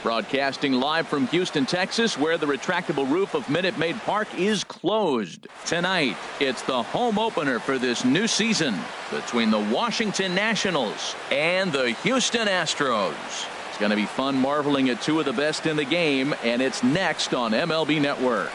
Broadcasting live from Houston, Texas, where the retractable roof of Minute Maid Park is closed. Tonight, it's the home opener for this new season between the Washington Nationals and the Houston Astros. It's going to be fun marveling at two of the best in the game, and it's next on MLB Network.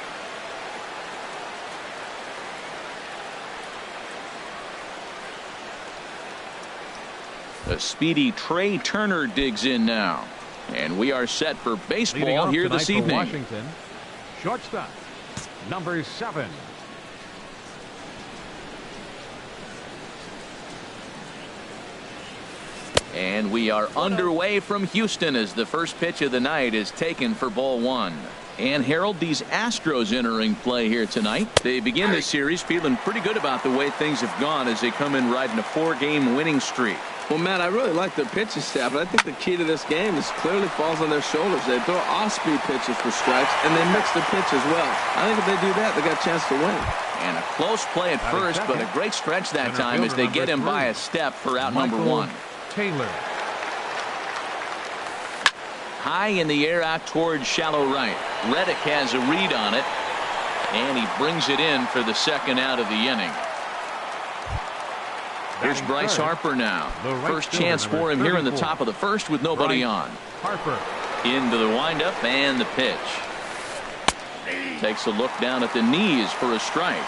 The speedy Trey Turner digs in now. And we are set for baseball here this evening. Washington, shortstop, number 7. And we are underway from Houston as the first pitch of the night is taken for ball 1. And Harold, these Astros entering play here tonight. They begin this series feeling pretty good about the way things have gone as they come in riding a 4-game winning streak. Well, Matt, I really like their pitching staff, but I think the key to this game is clearly falls on their shoulders. They throw off-speed pitches for strikes, and they mix the pitch as well. I think if they do that, they got a chance to win. And a close play at first, but a great stretch that time as they get him by a step for out number 1. Taylor. High in the air out towards shallow right. Reddick has a read on it, and he brings it in for the second out of the inning. Here's Bryce Harper now. First chance for him here in the top of the first with nobody on. Harper. Into the windup and the pitch. Takes a look down at the knees for a strike.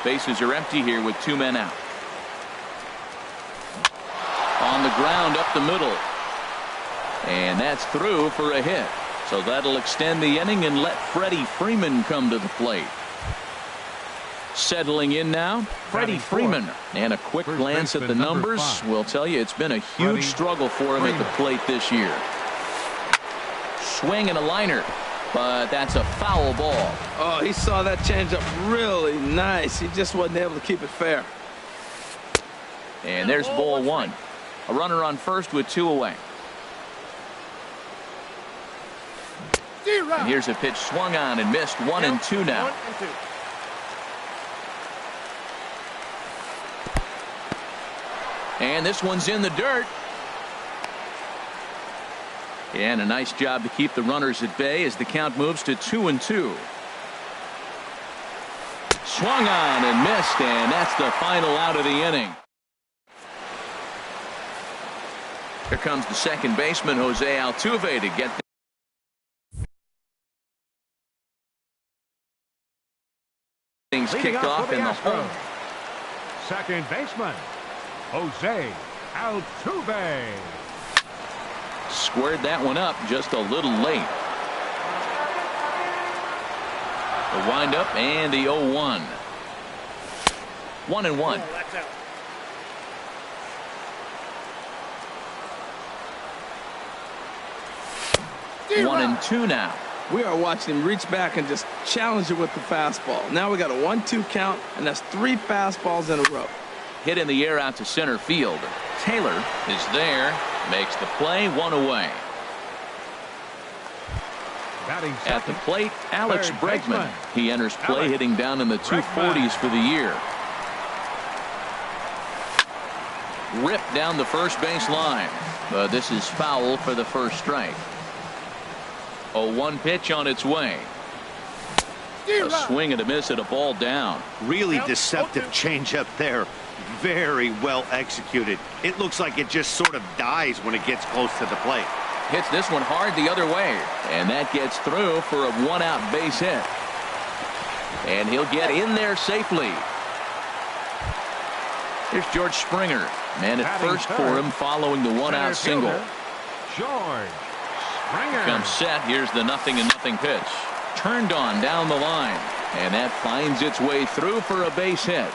Bases are empty here with 2 men out. On the ground up the middle. And that's through for a hit. So that'll extend the inning and let Freddie Freeman come to the plate. Settling in now, Freddie Freeman. And a quick glance at the numbers will tell you it's been a huge struggle for him at the plate this year. Swing and a liner, but that's a foul ball. Oh, he saw that changeup really nice. He just wasn't able to keep it fair. And there's ball 1. A runner on first with 2 away. And here's a pitch swung on and missed. 1-2 now. And this one's in the dirt. And a nice job to keep the runners at bay as the count moves to 2-2. Swung on and missed, and that's the final out of the inning. Here comes the second baseman, Jose Altuve, to get things kicked off in the home. Second baseman, Jose Altuve. Squared that one up just a little late. The windup and the 0-1. 1-1. 1-2 now. We are watching him reach back and just challenge it with the fastball. Now we got a 1-2 count, and that's 3 fastballs in a row. Hit in the air out to center field. Taylor is there, makes the play, 1 away. At the plate, Alex Bregman. He enters play hitting down in the 240s for the year. Ripped down the first base line. This is foul for the first strike. 0-1 pitch on its way. A swing and a miss at a ball down. Really deceptive changeup there. Very well executed. It looks like it just sort of dies when it gets close to the plate. Hits this one hard the other way, and that gets through for a 1-out base hit. And he'll get in there safely. Here's George Springer. Man at first for him following the 1-out single. George Springer comes set. Here's the 0-0 pitch. Turned on down the line, and that finds its way through for a base hit.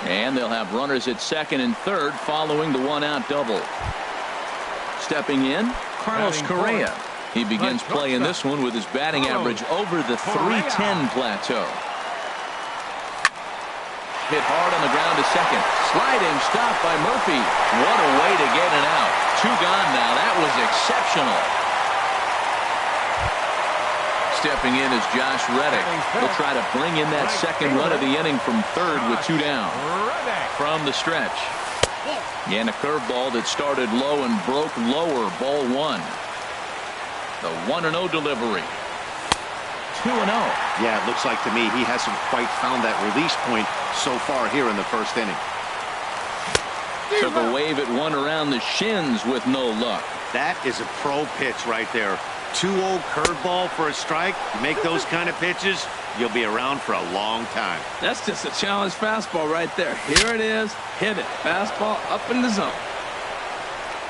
And they'll have runners at second and third following the 1-out double. Stepping in, Carlos Correa. He begins playing this one with his batting average over the .310 plateau. Hit hard on the ground to second. Sliding stop by Murphy. What a way to get it out. 2 gone now. That was exceptional. Stepping in is Josh Reddick. He'll try to bring in that second run of the inning from third with 2 down. From the stretch. And a curveball that started low and broke lower. Ball 1. The 1-0 delivery. 2-0. Yeah, it looks like to me he hasn't quite found that release point so far here in the first inning. Took a wave at one around the shins with no luck. That is a pro pitch right there. 2-0 curveball for a strike. You make those kind of pitches, you'll be around for a long time. That's just a challenge fastball right there. Here it is. Hit it. Fastball up in the zone.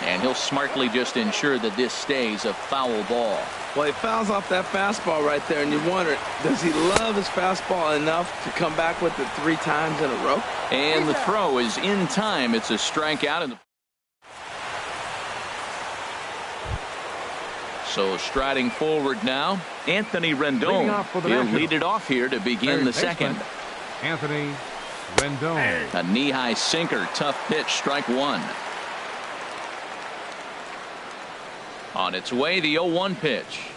And he'll smartly just ensure that this stays a foul ball. Well, he fouls off that fastball right there, and you wonder, does he love his fastball enough to come back with it 3 times in a row? And the throw is in time. It's a strikeout. So striding forward now, Anthony Rendon. He'll lead it off here to begin the second. Anthony Rendon. A knee-high sinker, tough pitch, strike 1. On its way, the 0-1 pitch.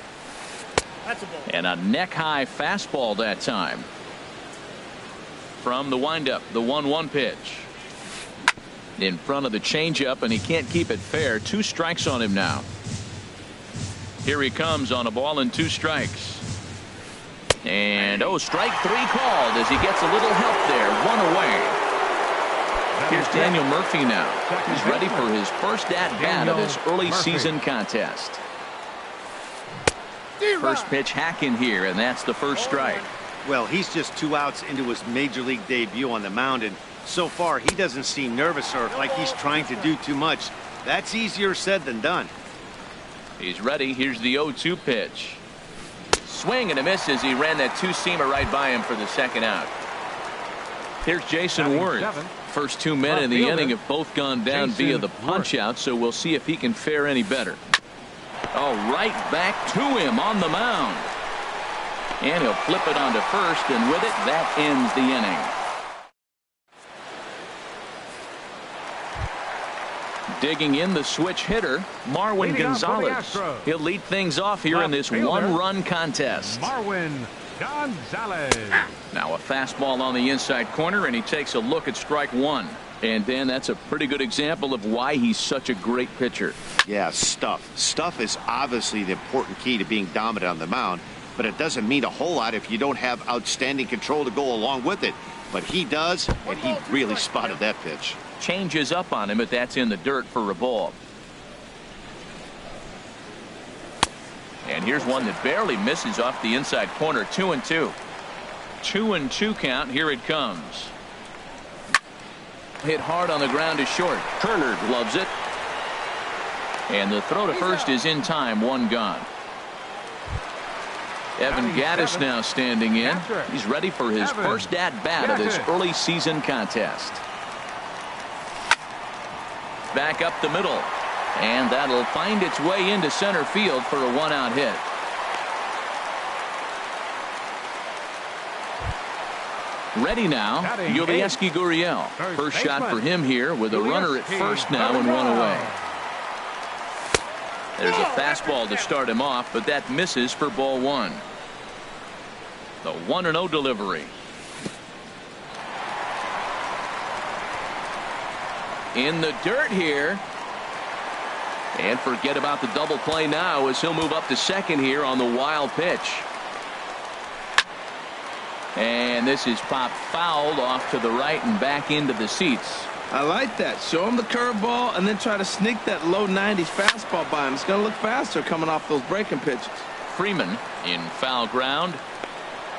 And a neck-high fastball that time. From the windup, the 1-1 pitch. In front of the changeup, and he can't keep it fair. 2 strikes on him now. Here he comes on a ball and 2 strikes. And, strike 3 called as he gets a little help there. 1 away. Here's Daniel Murphy now. He's ready for his first at-bat of this early season contest. First pitch hack in here, and that's the first strike. Well, he's just 2 outs into his major league debut on the mound, and so far he doesn't seem nervous or like he's trying to do too much. That's easier said than done. He's ready. Here's the 0-2 pitch. Swing and a miss as he ran that 2-seamer right by him for the second out. Here's Jason Worth. First 2 men in the inning have both gone down via the punch out, so we'll see if he can fare any better. Right back to him on the mound. And he'll flip it onto first, and with it, that ends the inning. Digging in the switch hitter, Marwin Gonzalez. He'll lead things off here in this 1-run contest. Marwin Gonzalez. Now a fastball on the inside corner, and he takes a look at strike 1. And Dan, that's a pretty good example of why he's such a great pitcher. Yeah, stuff. Stuff is obviously the important key to being dominant on the mound, but it doesn't mean a whole lot if you don't have outstanding control to go along with it. But he does, and he really spotted that pitch. Changes up on him, but that's in the dirt for a ball. And here's one that barely misses off the inside corner. 2-2. 2-2 count. Here it comes. Hit hard on the ground to short. Turner gloves it. And the throw to first is in time. 1 gone. Evan Gattis now standing in. He's ready for his first at-bat of this early season contest. Back up the middle. And that'll find its way into center field for a one-out hit. Ready now, Yulieski Gurriel. First shot for him here with a runner at first now and one away. There's a fastball to start him off, but that misses for ball one. The 1-0 delivery. In the dirt here. And forget about the double play now as he'll move up to second here on the wild pitch. And this is popped fouled off to the right and back into the seats. I like that. Show him the curveball and then try to sneak that low 90s fastball by him. It's going to look faster coming off those breaking pitches. Freeman in foul ground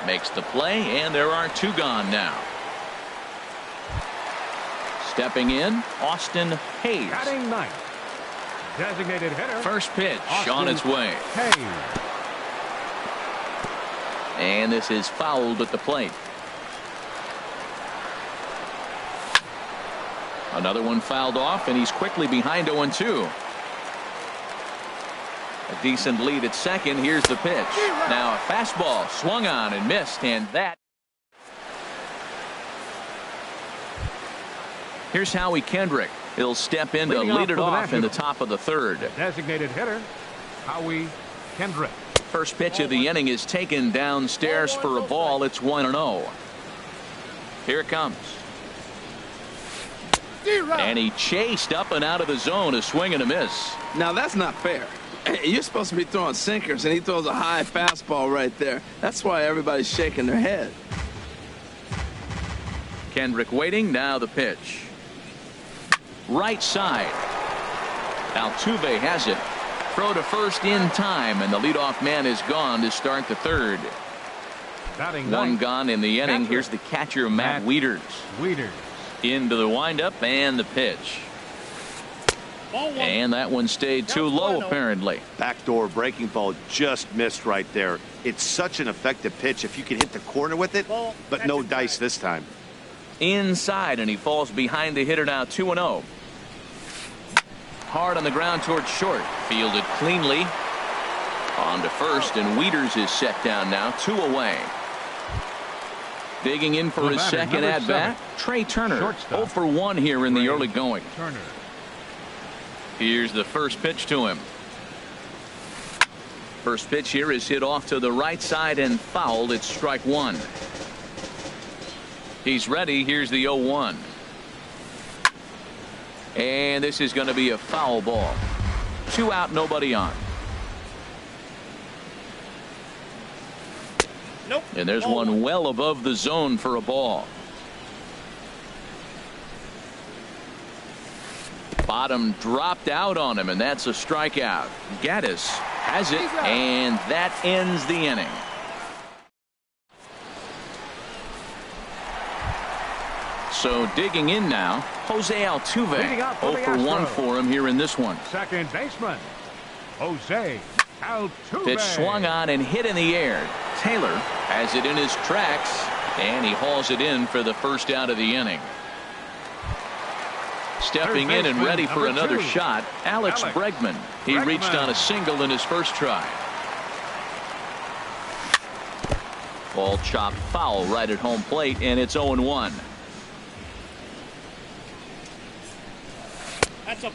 makes the play, and there are two gone now. Stepping in, Austin Hayes. Batting ninth. Designated hitter. First pitch Austin on its way. Hayes. And this is fouled at the plate. Another one fouled off, and he's quickly behind 0-2. A decent lead at second. Here's the pitch. Now a fastball swung on and missed, and that. Here's Howie Kendrick. He'll step in to lead it off in the top of the third. Designated hitter, Howie Kendrick. First pitch of the inning is taken downstairs for a ball. It's 1-0. Here it comes. And he chased up and out of the zone, a swing and a miss. Now that's not fair. You're supposed to be throwing sinkers, and he throws a high fastball right there. That's why everybody's shaking their head. Kendrick waiting. Now the pitch. Right side. Altuve has it. Throw to first in time, and the leadoff man is gone to start the third. One gone in the inning. Here's the catcher, Matt Wieters. Into the windup and the pitch. And that one stayed too low, apparently. Backdoor breaking ball just missed right there. It's such an effective pitch if you can hit the corner with it, but no dice this time. Inside, and he falls behind the hitter now, 2-0. Hard on the ground towards short. Fielded cleanly. On to first, and Wieters is set down now, 2 away. Digging in for his second at-bat, Trey Turner. 0 for 1 here in the early going. Here's the first pitch to him. First pitch here is hit off to the right side and fouled. It's strike one. He's ready. Here's the 0-1. And this is going to be a foul ball. 2 out, nobody on. Nope. And there's one well above the zone for a ball. Bottom dropped out on him, and that's a strikeout. Gaddis has it, and that ends the inning. So digging in now, Jose Altuve. 0 for 1 for him here in this one. Second baseman, Jose Altuve. Pitch swung on and hit in the air. Taylor has it in his tracks, and he hauls it in for the first out of the inning. Stepping in and ready for another shot, Alex Bregman. He reached on a single in his first try. Ball chopped foul right at home plate, and it's 0-1.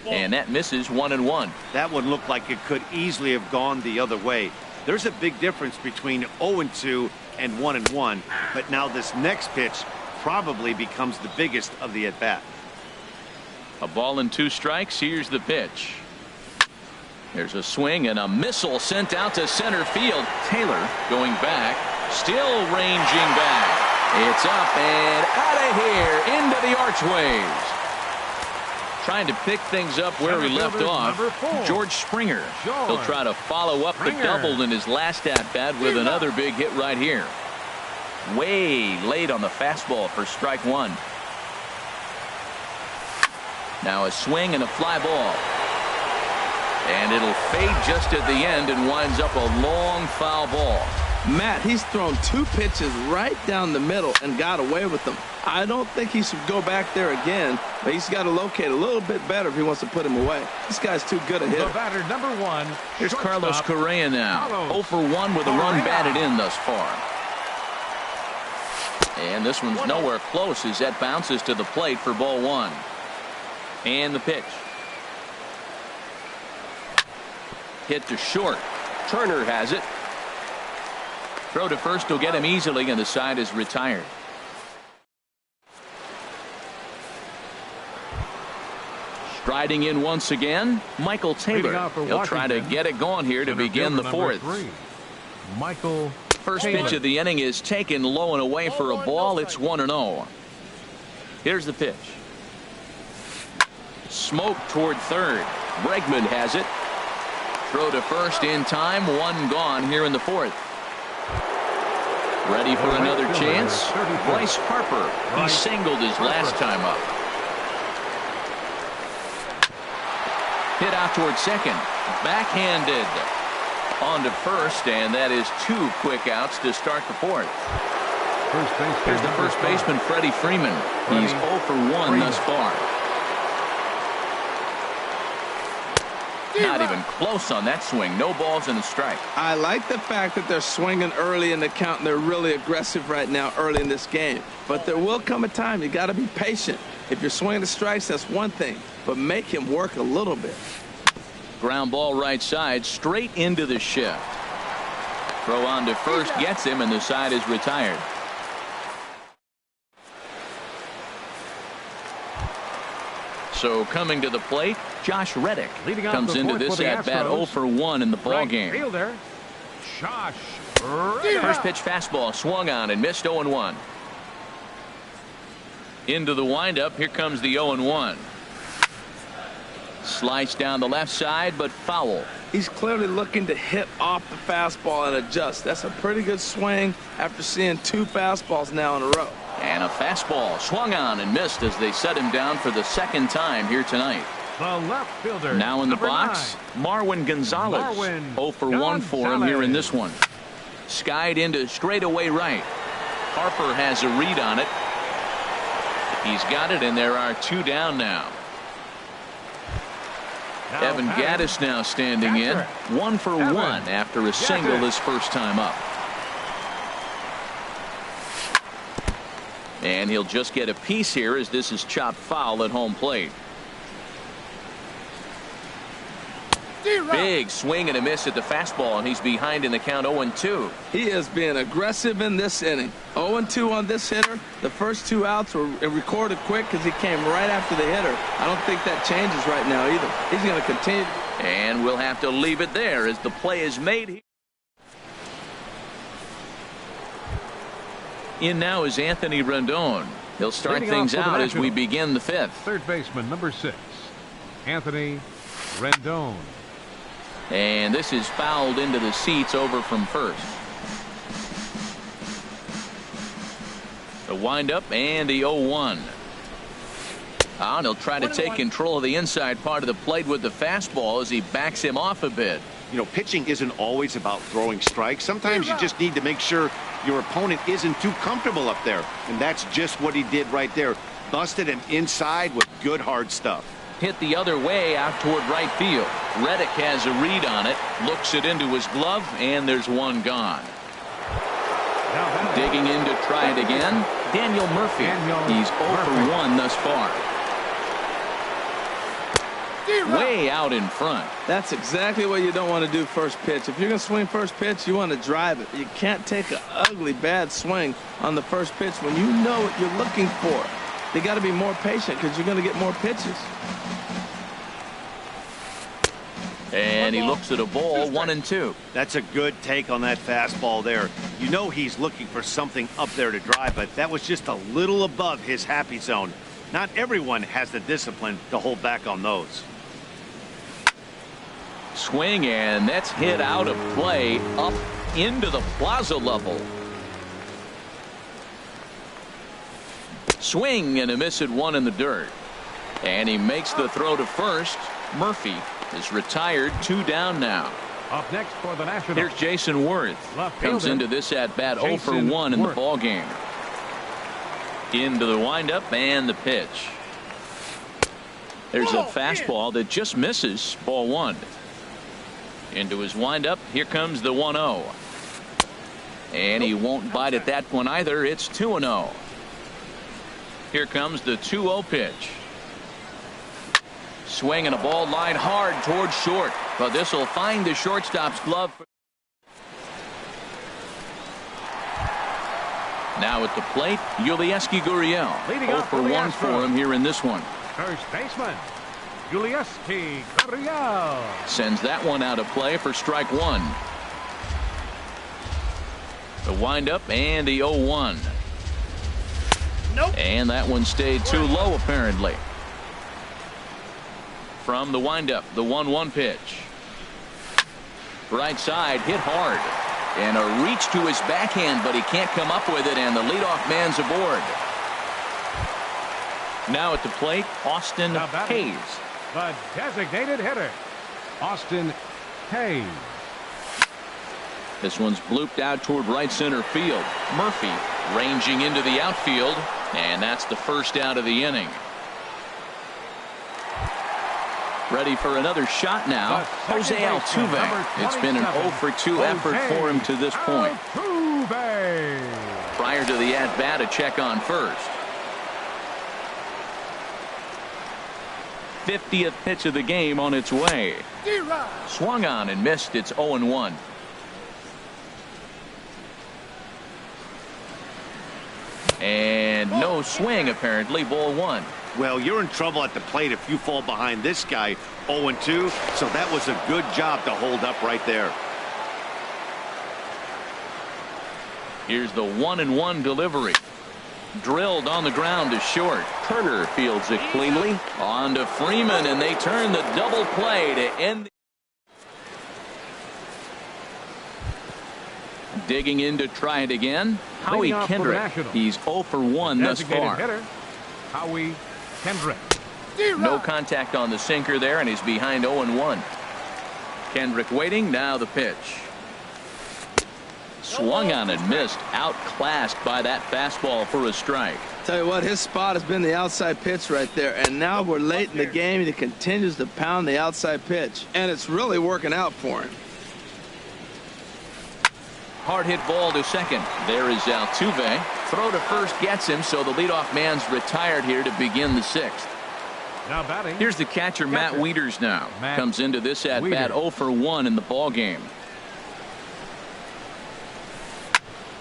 And that misses 1-1. That one looked like it could easily have gone the other way. There's a big difference between 0-2 and 1-1, but now this next pitch probably becomes the biggest of the at-bat. A ball and 2 strikes. Here's the pitch. There's a swing and a missile sent out to center field. Taylor going back, still ranging back. It's up and out of here into the archways. Trying to pick things up where he left off. George Springer. He'll try to follow up the double in his last at-bat with another big hit right here. Way late on the fastball for strike one. Now a swing and a fly ball. And it'll fade just at the end and winds up a long foul ball. Matt, he's thrown 2 pitches right down the middle and got away with them. I don't think he should go back there again, but he's got to locate a little bit better if he wants to put him away. This guy's too good a hitter. The batter, number 1. Here's Carlos Correa now. Carlos 0 for 1 with a run batted in thus far. And this one's nowhere close as that bounces to the plate for ball 1. And the pitch. Hit to short. Turner has it. Throw to first will get him easily, and the side is retired. Striding in once again, Michael Taylor. He'll try to get it going here to begin the 4th. Michael First Taylor. pitch of the inning is taken low and away for a ball. It's 1-0. Here's the pitch. Smoke toward third. Bregman has it. Throw to first in time. 1 gone here in the 4th. Ready for another chance. Bryce Harper. He singled his last time up. Hit out toward second. Backhanded. On to first, and that is 2 quick outs to start the 4th. Here's the first baseman, Freddie Freeman. He's 0 for 1 thus far. Not even close on that swing. No balls and a strike. I like the fact that they're swinging early in the count, and they're really aggressive right now early in this game. But there will come a time you got to be patient. If you're swinging the strikes, that's one thing, but make him work a little bit. Ground ball right side, straight into the shift. Throw on to first gets him, and the side is retired. So coming to the plate, Josh Reddick comes into this at bat 0 for 1 in the ball game. Fielder, Josh Reddick. First pitch fastball swung on and missed 0-1. Into the windup. Here comes the 0-1. Slice down the left side, but foul. He's clearly looking to hit off the fastball and adjust. That's a pretty good swing after seeing 2 fastballs now in a row. And a fastball swung on and missed as they set him down for the 2nd time here tonight. The left fielder. Now in the number box, 9. Marwin Gonzalez. 0 for 1 for him here in this one. Skied into straightaway right. Harper has a read on it. He's got it, and there are 2 down now. Evan Gattis now standing in. 1 for 1 after a single his first time up. And he'll just get a piece here as this is chopped foul at home plate. Big swing and a miss at the fastball, and he's behind in the count 0-2. He is being aggressive in this inning. 0-2 on this hitter. The first 2 outs were recorded quick because he came right after the hitter. I don't think that changes right now either. He's going to continue. And we'll have to leave it there as the play is made here. In now is Anthony Rendon. He'll start things out as we begin the 5th. Third baseman, number 6, Anthony Rendon. And this is fouled into the seats over from first. The windup and the 0-1. And he'll try to take control of the inside part of the plate with the fastball as he backs him off a bit. You know, pitching isn't always about throwing strikes. Sometimes you just need to make sure your opponent isn't too comfortable up there. And that's just what he did right there. Busted him inside with good hard stuff. Hit the other way out toward right field. Reddick has a read on it. Looks it into his glove, and there's 1 gone. Digging in to try it again, Daniel Murphy. He's 0 for 1 thus far. Way out in front. That's exactly what you don't want to do first pitch. If you're going to swing first pitch, you want to drive it. You can't take an ugly, bad swing on the first pitch when you know what you're looking for. They got to be more patient because you're going to get more pitches. And he looks at a ball, 1-2. That's a good take on that fastball there. You know he's looking for something up there to drive, but that was just a little above his happy zone. Not everyone has the discipline to hold back on those. Swing, and that's hit out of play up into the plaza level. Swing and a miss at 1 in the dirt. And he makes the throw to first. Murphy is retired, 2 down now. Up next for the Nationals. Here's Jason Worth. Comes into this at bat 0 for 1 in the ball game. Into the windup and the pitch. There's a fastball that just misses. Ball 1. Into his windup. Here comes the 1-0. And he won't bite at that one either. It's 2-0. Here comes the 2-0 pitch. Swing and a ball line hard towards short. But this will find the shortstop's glove. Now at the plate, Yulieski Gurriel. 0 for 1 for him here in this one. First baseman, Yulieski Gurriel. Sends that one out of play for strike 1. The windup and the 0-1. Nope. And that one stayed too low apparently. From the windup, the 1-1 pitch. Right side, hit hard. And a reach to his backhand, but he can't come up with it, and the leadoff man's aboard. Now at the plate, Austin Hayes. The designated hitter, Austin Hayes. This one's blooped out toward right center field. Murphy ranging into the outfield, and that's the first out of the inning. Ready for another shot now, Jose Altuve. It's been an 0 for 2 effort for him to this point. Prior to the at-bat, a check on first. 50th pitch of the game on its way. Swung on and missed. It's 0-1. And no swing apparently. Ball 1. Well, you're in trouble at the plate if you fall behind this guy 0-2, so that was a good job to hold up right there. Here's the 1-1 delivery. Drilled on the ground to short. Turner fields it cleanly. On to Freeman, and they turn the double play to end. Digging in to try it again. Howie Kendrick. He's 0 for 1 thus far. Howie Kendrick. No contact on the sinker there, and he's behind 0-1. Kendrick waiting. Now the pitch. Swung on and missed. Outclassed by that fastball for a strike. Tell you what, his spot has been the outside pitch right there, and now we're late in the game and he continues to pound the outside pitch, and it's really working out for him. Hard hit ball to second. There is Altuve. Throw to first gets him, so the leadoff man's retired here to begin the 6th. Now batting. Here's the catcher, Matt Wieters now. Comes into this at bat 0 for 1 in the ball game.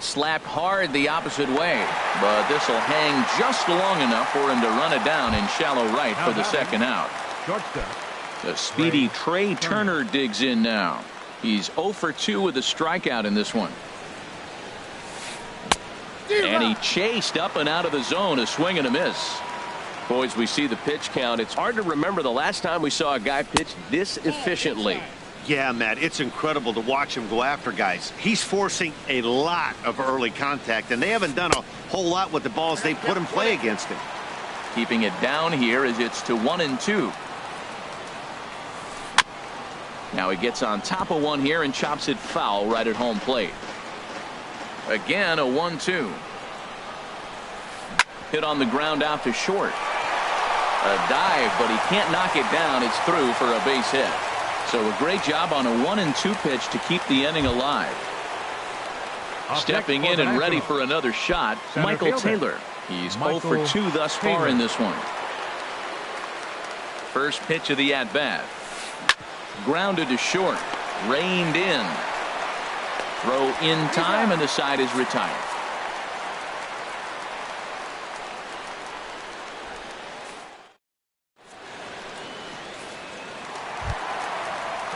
Slapped hard the opposite way, but this will hang just long enough for him to run it down in shallow right for the second out. The speedy Trey Turner digs in now. He's 0 for 2 with a strikeout in this one. And he chased up and out of the zone, a swing and a miss. Boys, we see the pitch count. It's hard to remember the last time we saw a guy pitch this efficiently. Yeah, Matt, it's incredible to watch him go after guys. He's forcing a lot of early contact, and they haven't done a whole lot with the balls they put in play against him. Keeping it down here as it's to 1-2. Now he gets on top of one here and chops it foul right at home plate. Again, a 1-2. Hit on the ground out to short. A dive, but he can't knock it down. It's through for a base hit. So a great job on a 1-2 pitch to keep the inning alive. Stepping in and ready for another shot, Michael Taylor. He's 0 for 2 thus far in this one. First pitch of the at-bat. Grounded to short. Reined in. Throw in time, and the side is retired.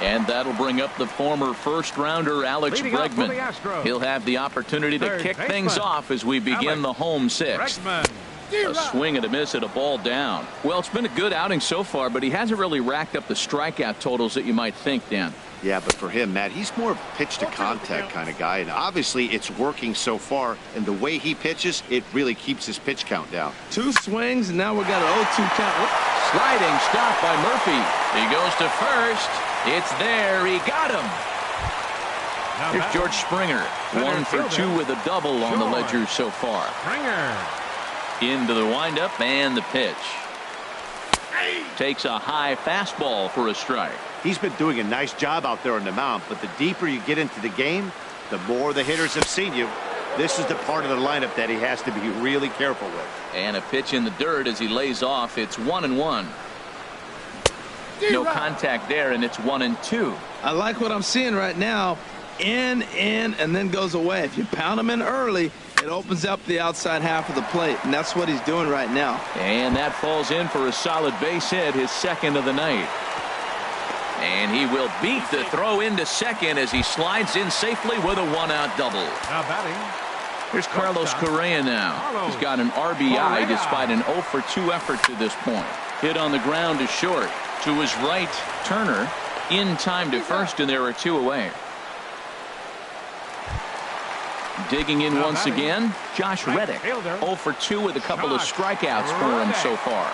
And that'll bring up the former first-rounder Alex Bregman. He'll have the opportunity to kick things off as we begin the home 6th. A swing and a miss at a ball down. Well, it's been a good outing so far, but he hasn't really racked up the strikeout totals that you might think, Dan. Yeah, but for him, Matt, he's more pitch-to-contact kind of guy, and obviously it's working so far, and the way he pitches, it really keeps his pitch count down. 2 swings, and now we got an 0-2 count. Sliding stop by Murphy. He goes to first. It's there. He got him. Here's George Springer. 1 for 2 with a double on the ledger so far. Springer. Into the windup and the pitch. Takes a high fastball for a strike. He's been doing a nice job out there on the mound, but the deeper you get into the game, the more the hitters have seen you. This is the part of the lineup that he has to be really careful with. And a pitch in the dirt as he lays off. It's 1-1. No contact there, and it's 1-2. I like what I'm seeing right now. In, and then goes away. If you pound him in early, it opens up the outside half of the plate, and that's what he's doing right now. And that falls in for a solid base hit, his second of the night. And he will beat the throw into second as he slides in safely with a one-out double. Now batting. Here's Carlos Correa now. He's got an RBI despite an 0 for 2 effort to this point. Hit on the ground to short. To his right, Turner in time to first, and there are 2 away. Digging in once again, Josh Reddick. 0 for 2 with a couple of strikeouts for him so far.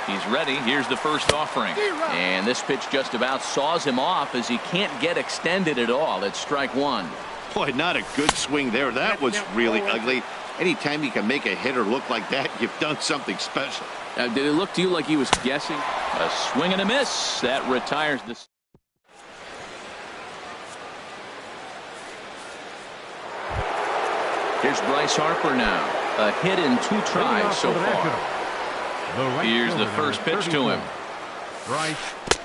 He's ready. Here's the first offering. And this pitch just about saws him off as he can't get extended at all. It's strike 1. Boy, not a good swing there. That was really ugly. Anytime you can make a hitter look like that, you've done something special. Did it look to you like he was guessing? A swing and a miss. That retires the... Here's Bryce Harper now. A hit in 2 tries so far. Here's the first pitch to him.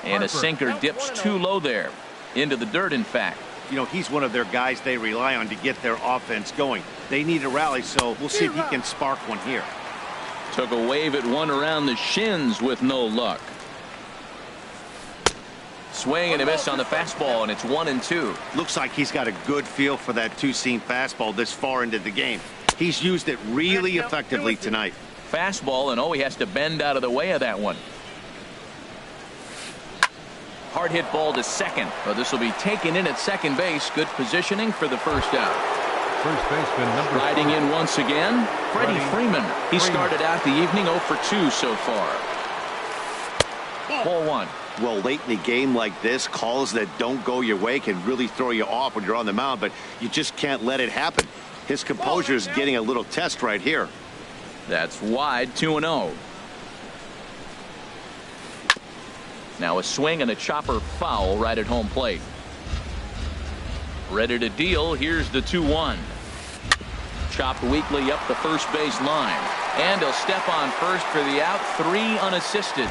And a sinker dips too low there. Into the dirt, in fact. You know, he's one of their guys they rely on to get their offense going. They need a rally, so we'll see if he can spark one here. Took a wave at one around the shins with no luck. Swing and a miss on the fastball, and it's 1-2. Looks like he's got a good feel for that 2-seam fastball this far into the game. He's used it really effectively tonight. Fastball, and he has to bend out of the way of that one. Hard hit ball to second, but this will be taken in at second base. Good positioning for the first out. First baseman number riding in once again, Freddie Freeman. He started out the evening 0 for 2 so far. Ball 1. Well, late in the game like this, calls that don't go your way can really throw you off when you're on the mound, but you just can't let it happen. His composure is getting a little test right here. That's wide, 2-0. Now a swing and a chopper foul right at home plate. Ready to deal. Here's the 2-1. Chopped weakly up the first base line. And he'll step on first for the out. 3 unassisted.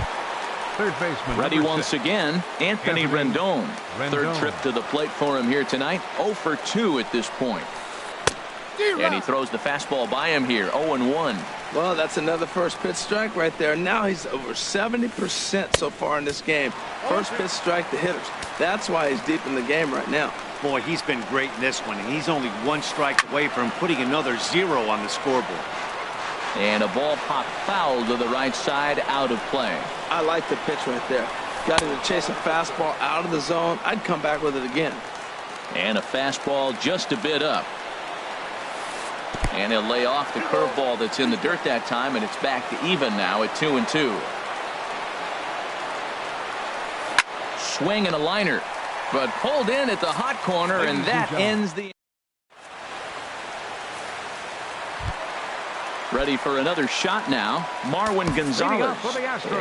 Third baseman. Ready once again, Anthony Rendon. Third trip to the plate for him here tonight. 0 for 2 at this point. And he throws the fastball by him here. 0-1. Well, that's another first pitch strike right there. Now he's over 70% so far in this game. First pitch strike to hitters. That's why he's deep in the game right now. Boy, he's been great in this one, and he's only 1 strike away from putting another 0 on the scoreboard. And a ball popped foul to the right side, out of play. I like the pitch right there. Got him to chase a fastball out of the zone. I'd come back with it again. And a fastball just a bit up. And he'll lay off the curveball that's in the dirt that time, and it's back to even now at 2-2. Swing and a liner, but pulled in at the hot corner, and that ends the... Ready for another shot now, Marwin Gonzalez.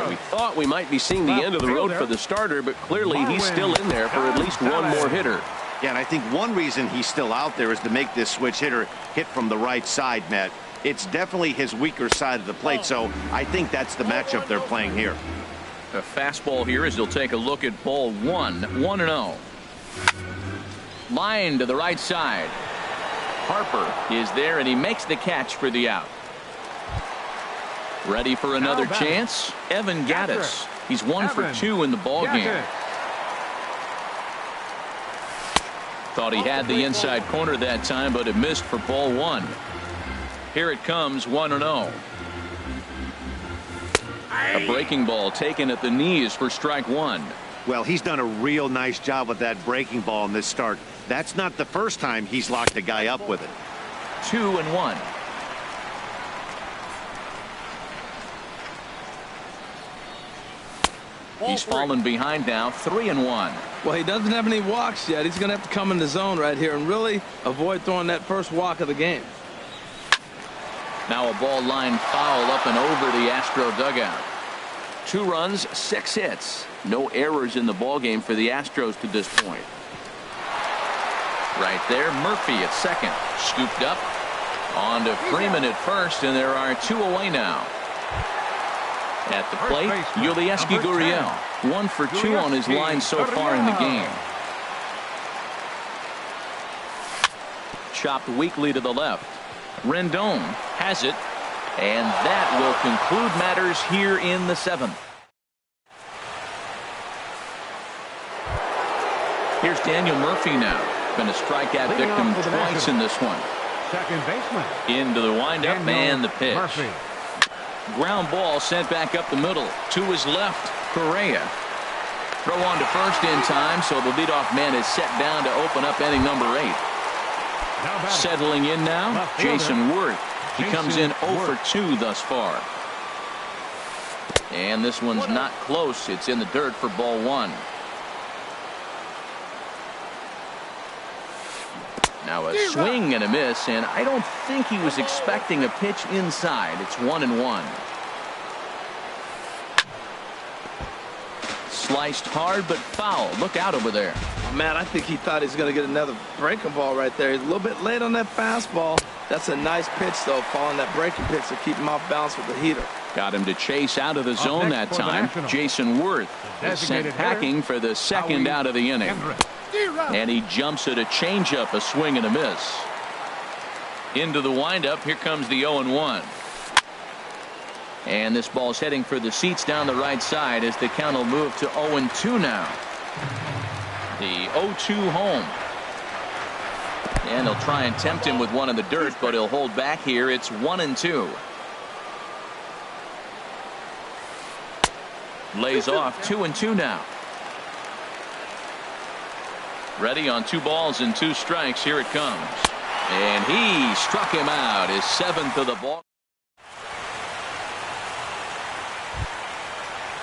We thought we might be seeing the end of the road for the starter, but clearly he's still in there for at least one more hitter. Yeah, and I think one reason he's still out there is to make this switch hitter hit from the right side, Matt. It's definitely his weaker side of the plate, so I think that's the matchup they're playing here. A fastball here as he'll take a look at ball 1, 1-0. Line to the right side. Harper is there, and he makes the catch for the out. Ready for another chance? Evan Gattis. He's 1 for 2 in the ball game. Thought he had the inside corner that time, but it missed for ball 1. Here it comes, 1-0. A breaking ball taken at the knees for strike 1. Well, he's done a real nice job with that breaking ball in this start. That's not the first time he's locked a guy up with it. 2-1. He's fallen behind now, 3-1. Well, he doesn't have any walks yet. He's going to have to come in the zone right here and really avoid throwing that first walk of the game. Now a ball line foul up and over the Astro dugout. 2 runs, 6 hits. No errors in the ballgame for the Astros to this point. Right there, Murphy at second. Scooped up. On to Freeman at first, and there are 2 away now. At the plate, Yulieski Gurriel. 1 for 2 on his line so far in the game. Chopped weakly to the left. Rendon has it, and that will conclude matters here in the 7th. Here's Daniel Murphy now. Been a strikeout victim twice in this one. Second baseman. Into the windup and the pitch. Murphy. Ground ball sent back up the middle. To his left, Correa. Throw on to first in time, so the leadoff man is set down to open up inning number 8. Settling in now, Jason Worth. He comes in 0 for 2 thus far. And this one's not close. It's in the dirt for ball 1. Now a swing and a miss, and I don't think he was expecting a pitch inside. It's 1-1. Sliced hard, but foul. Look out over there. Oh, man, I think he thought he was going to get another breaking ball right there. He's a little bit late on that fastball. That's a nice pitch, though, following that breaking pitch to keep him off balance with the heater. Got him to chase out of the zone that time. Jason Worth is sent packing for the second out of the inning. And he jumps at a changeup, a swing and a miss. Into the windup. Here comes the 0-1. And this ball's heading for the seats down the right side as the count will move to 0-2 now. The 0-2 home. And they'll try and tempt him with one in the dirt, but he'll hold back here. It's 1-2. Lays off 2-2 now. Ready on 2 balls and 2 strikes. Here it comes. And he struck him out. His 7th of the ball.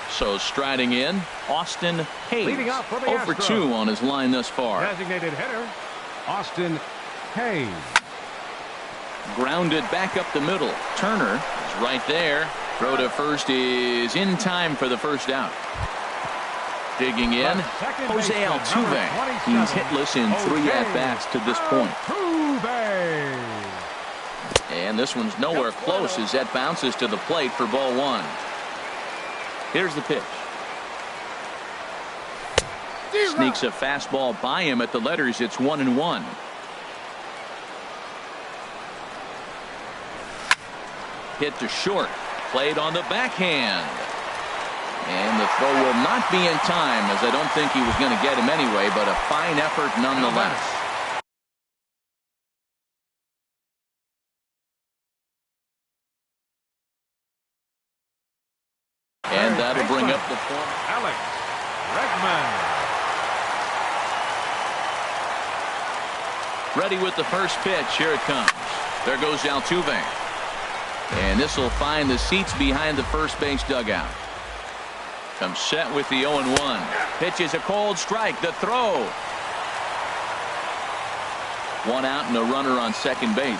So striding in, Austin Hayes. 0 for 2 on his line thus far. Designated hitter, Austin Hayes. Grounded back up the middle. Turner is right there. Throw to first is in time for the first out. Digging in, Jose Altuve. He's hitless in 3 at-bats to this point. And this one's nowhere close as that bounces to the plate for ball 1. Here's the pitch. Sneaks a fastball by him at the letters. It's 1-1. Hit to short. Played on the backhand. And the throw will not be in time, as I don't think he was going to get him anyway, but a fine effort nonetheless. And that'll bring up the form. Alex Bregman. Ready with the first pitch. Here it comes. There goes Altuve. And this will find the seats behind the first base dugout. Comes set with the 0-1. Pitches a cold strike. The throw. 1 out and a runner on second base.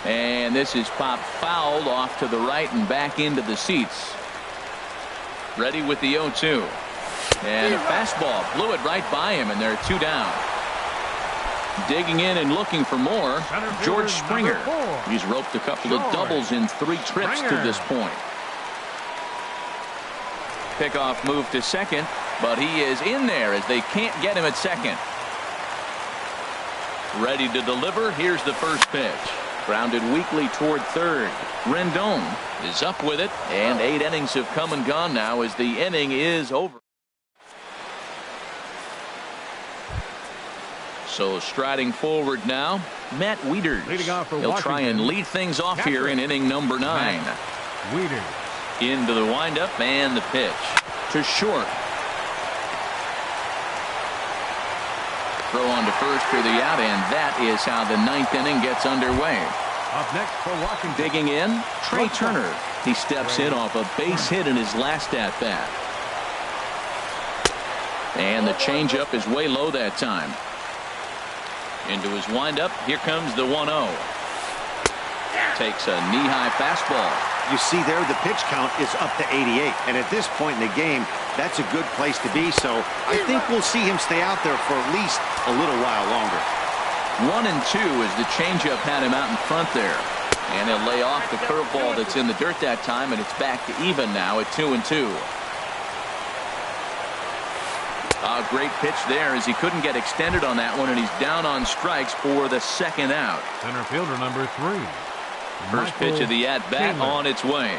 And this is popped fouled off to the right and back into the seats. Ready with the 0-2. And a fastball blew it right by him, and there are 2 down. Digging in and looking for more, George Springer. He's roped a couple of doubles in 3 trips to this point. Pickoff move to second, but he is in there as they can't get him at second. Ready to deliver. Here's the first pitch. Grounded weakly toward third. Rendon is up with it, and 8 innings have come and gone now as the inning is over. So striding forward now, Matt Wieters. He'll try and lead things off here in inning number 9. Wieters. Into the windup and the pitch. To short. Throw on to first for the out, and that is how the 9th inning gets underway. Up next for Washington. Digging in, Trey Turner. He steps in off a base hit in his last at-bat. And the changeup is way low that time. Into his windup, here comes the 1-0. Takes a knee-high fastball. You see there, the pitch count is up to 88. And at this point in the game, that's a good place to be. So I think we'll see him stay out there for at least a little while longer. 1-2 as the changeup had him out in front there. And he'll lay off the curveball that's in the dirt that time, and it's back to even now at 2-2. A great pitch there as he couldn't get extended on that one, and he's down on strikes for the second out. Center fielder number 3. First pitch of the at-bat on its way.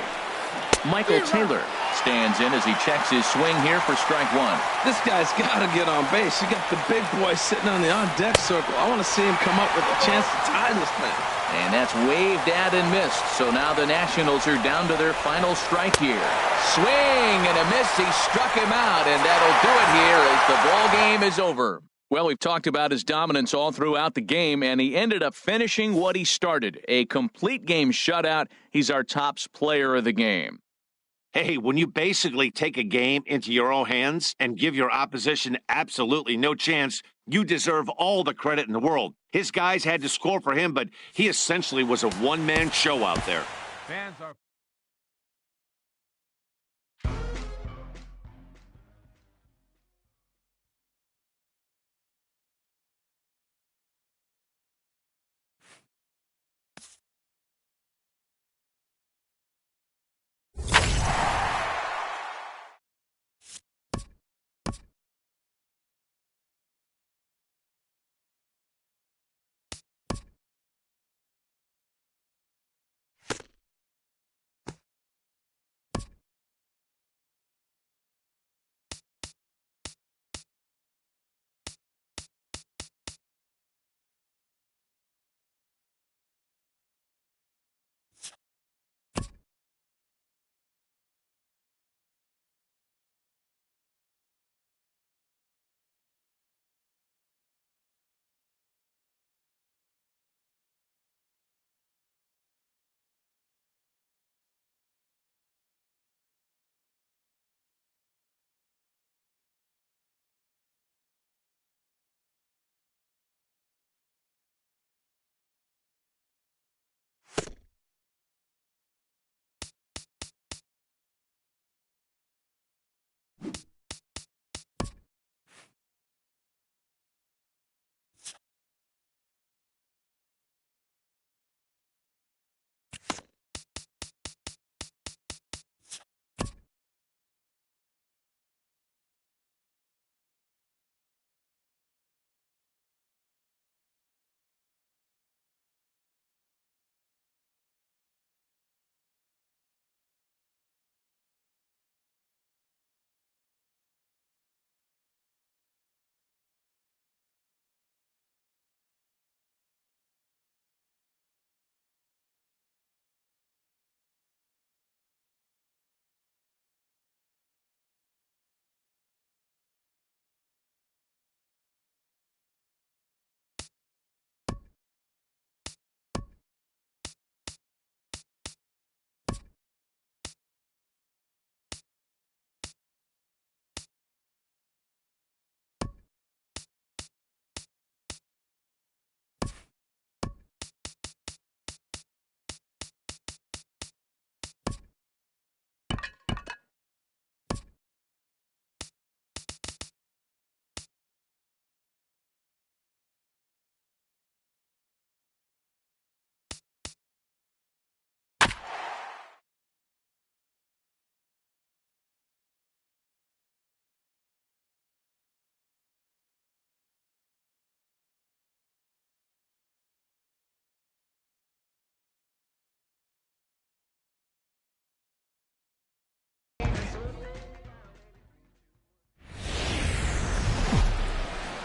Michael Taylor stands in as he checks his swing here for strike one. This guy's got to get on base. You got the big boy sitting on the on-deck circle. I want to see him come up with a chance to tie this thing. And that's waved at and missed. So now the Nationals are down to their final strike here. Swing and a miss. He struck him out, and that'll do it here as the ball game is over. Well, we've talked about his dominance all throughout the game, and he ended up finishing what he started. A complete game shutout. He's our tops player of the game. Hey, when you basically take a game into your own hands and give your opposition absolutely no chance, you deserve all the credit in the world. His guys had to score for him, but he essentially was a one-man show out there. Fans are...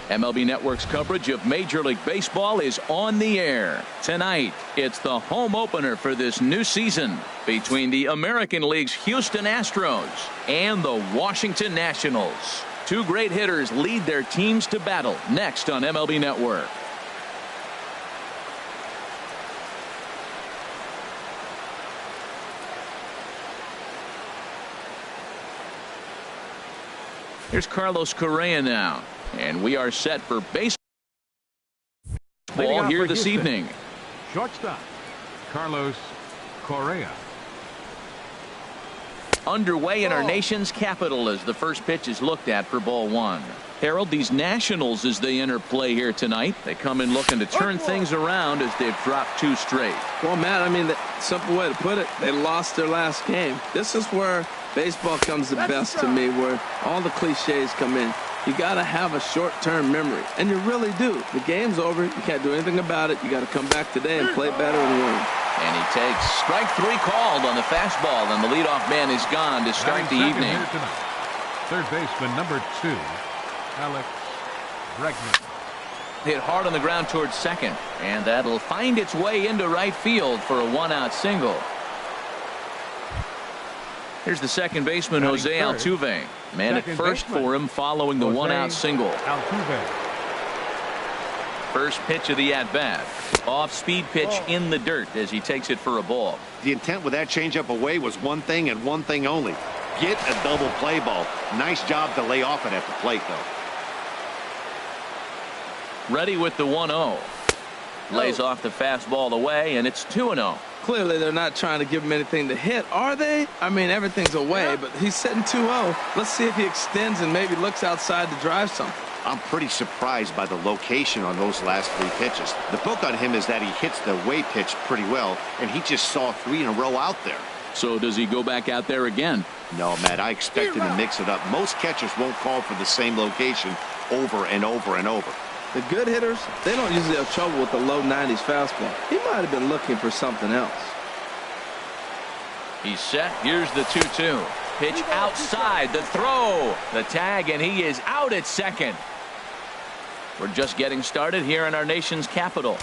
MLB Network's coverage of Major League Baseball is on the air. Tonight, it's the home opener for this new season between the American League's Houston Astros and the Washington Nationals. Two great hitters lead their teams to battle next on MLB Network. Here's Carlos Correa now. And we are set for baseball here this evening. Shortstop, Carlos Correa. Underway in our nation's capital as the first pitch is looked at for ball one. Harold, these Nationals, as they enter play here tonight, they come in looking to turn things around as they've dropped 2 straight. Well, Matt, I mean, the simple way to put it, they lost their last game. This is where baseball comes the best to me, where all the cliches come in. You got to have a short-term memory, and you really do. The game's over. You can't do anything about it. You got to come back today and play better and win. And he takes strike 3 called on the fastball, and the leadoff man is gone to start the evening. Third baseman number 2, Alex Bregman. Hit hard on the ground towards second, and that'll find its way into right field for a 1-out single. Here's the second baseman, Jose Altuve. Man at first for him following the 1-out single. Altuve. First pitch of the at-bat. Off-speed pitch in the dirt as he takes it for a ball. The intent with that changeup away was one thing and one thing only. Get a double play ball. Nice job to lay off it at the plate, though. Ready with the 1-0. Lays off the fastball away, and it's 2-0. Clearly, they're not trying to give him anything to hit, are they? I mean, everything's away, but he's sitting 2-0. Let's see if he extends and maybe looks outside to drive something. I'm pretty surprised by the location on those last 3 pitches. The book on him is that he hits the away pitch pretty well, and he just saw 3 in a row out there. So does he go back out there again? No, Matt, I expect him to mix it up. Most catchers won't call for the same location over and over and over. The good hitters, they don't usually have trouble with the low 90s fastball. He might have been looking for something else. He's set. Here's the 2-2. Pitch outside. The throw. The tag, and he is out at second. We're just getting started here in our nation's capital.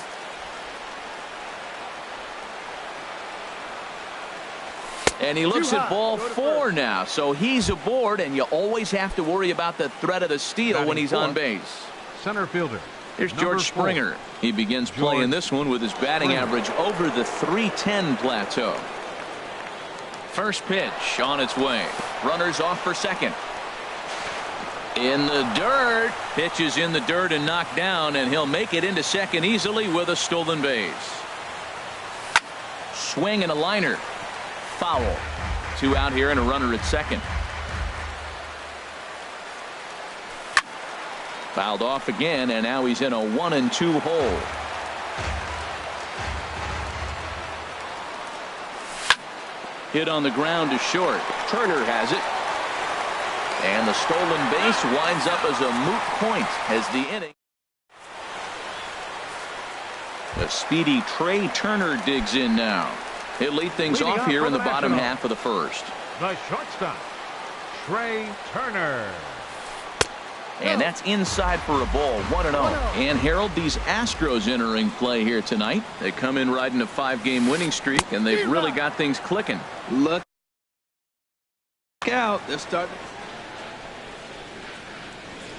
And he looks at ball 4 now. So he's aboard, and you always have to worry about the threat of the steal when he's on base. Center fielder. Here's George Springer. He begins playing this one with his batting average over the .310 plateau. First pitch on its way. Runners off for second. In the dirt. Pitch is in the dirt and knocked down, and he'll make it into second easily with a stolen base. Swing and a liner. Foul. 2 out here and a runner at second. Fouled off again, and now he's in a 1-2 hole. Hit on the ground to short. Turner has it. And the stolen base winds up as a moot point as the inning. The speedy Trey Turner digs in now. He'll lead things off here in the bottom half of the first. The shortstop, Trey Turner. And that's inside for a ball, 1-0. And Harold, these Astros entering play here tonight. They come in riding a 5-game winning streak, and they've really got things clicking. Look out. They're starting.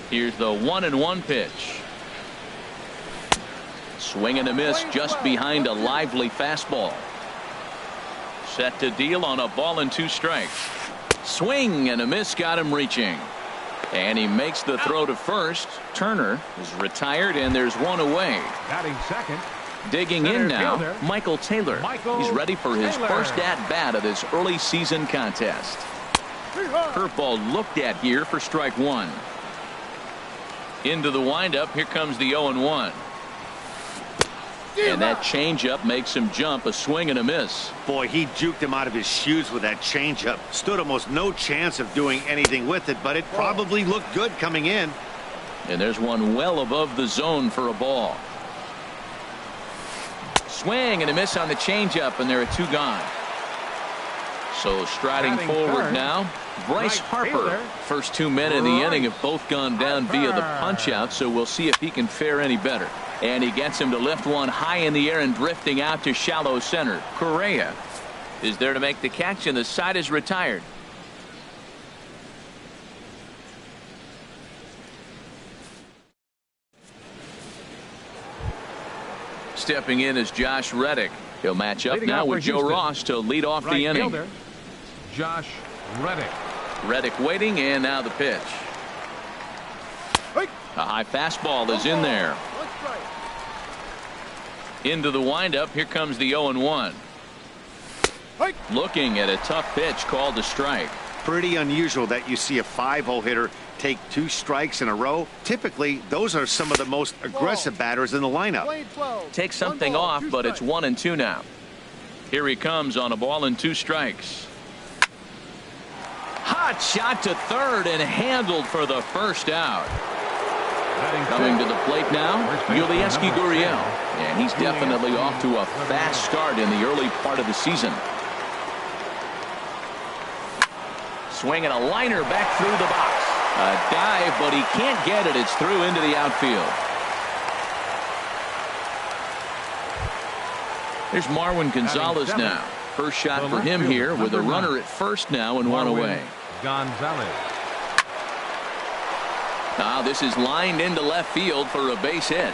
Here's the 1-1 pitch. Swing and a miss just behind a lively fastball. Set to deal on a ball and 2 strikes. Swing and a miss got him reaching. And he makes the throw to first. Turner is retired, and there's 1 away. Batting second. Digging in now, Michael Taylor. He's ready for his first at-bat of this early season contest. Curveball looked at here for strike 1. Into the windup. Here comes the 0-1. And that changeup makes him jump. A swing and a miss. Boy, he juked him out of his shoes with that changeup. Stood almost no chance of doing anything with it, but it probably looked good coming in. And there's one well above the zone for a ball. Swing and a miss on the changeup, and there are 2 gone. So striding forward now, Bryce Harper. First 2 men in the inning have both gone down via the punch-out, so we'll see if he can fare any better. And he gets him to lift one high in the air and drifting out to shallow center. Correa is there to make the catch, and the side is retired. Stepping in is Josh Reddick. He'll match up now with Joe Ross to lead off the inning. Josh Reddick. Reddick waiting, and now the pitch. A high fastball is in there. Into the windup. Here comes the 0-1. Looking at a tough pitch called a strike. Pretty unusual that you see a 5-hole hitter take 2 strikes in a row. Typically, those are some of the most aggressive batters in the lineup. Take something off, but it's 1-2 now. Here he comes on a ball and 2 strikes. Hot shot to third and handled for the first out. Coming to the plate now, Yulieski Gurriel. And he's definitely off to a fast start in the early part of the season. Swinging a liner back through the box. A dive, but he can't get it. It's through into the outfield. There's Marwin Gonzalez now. First shot for him here with a runner at first now and 1 away. Gonzalez. Now this is lined into left field for a base hit.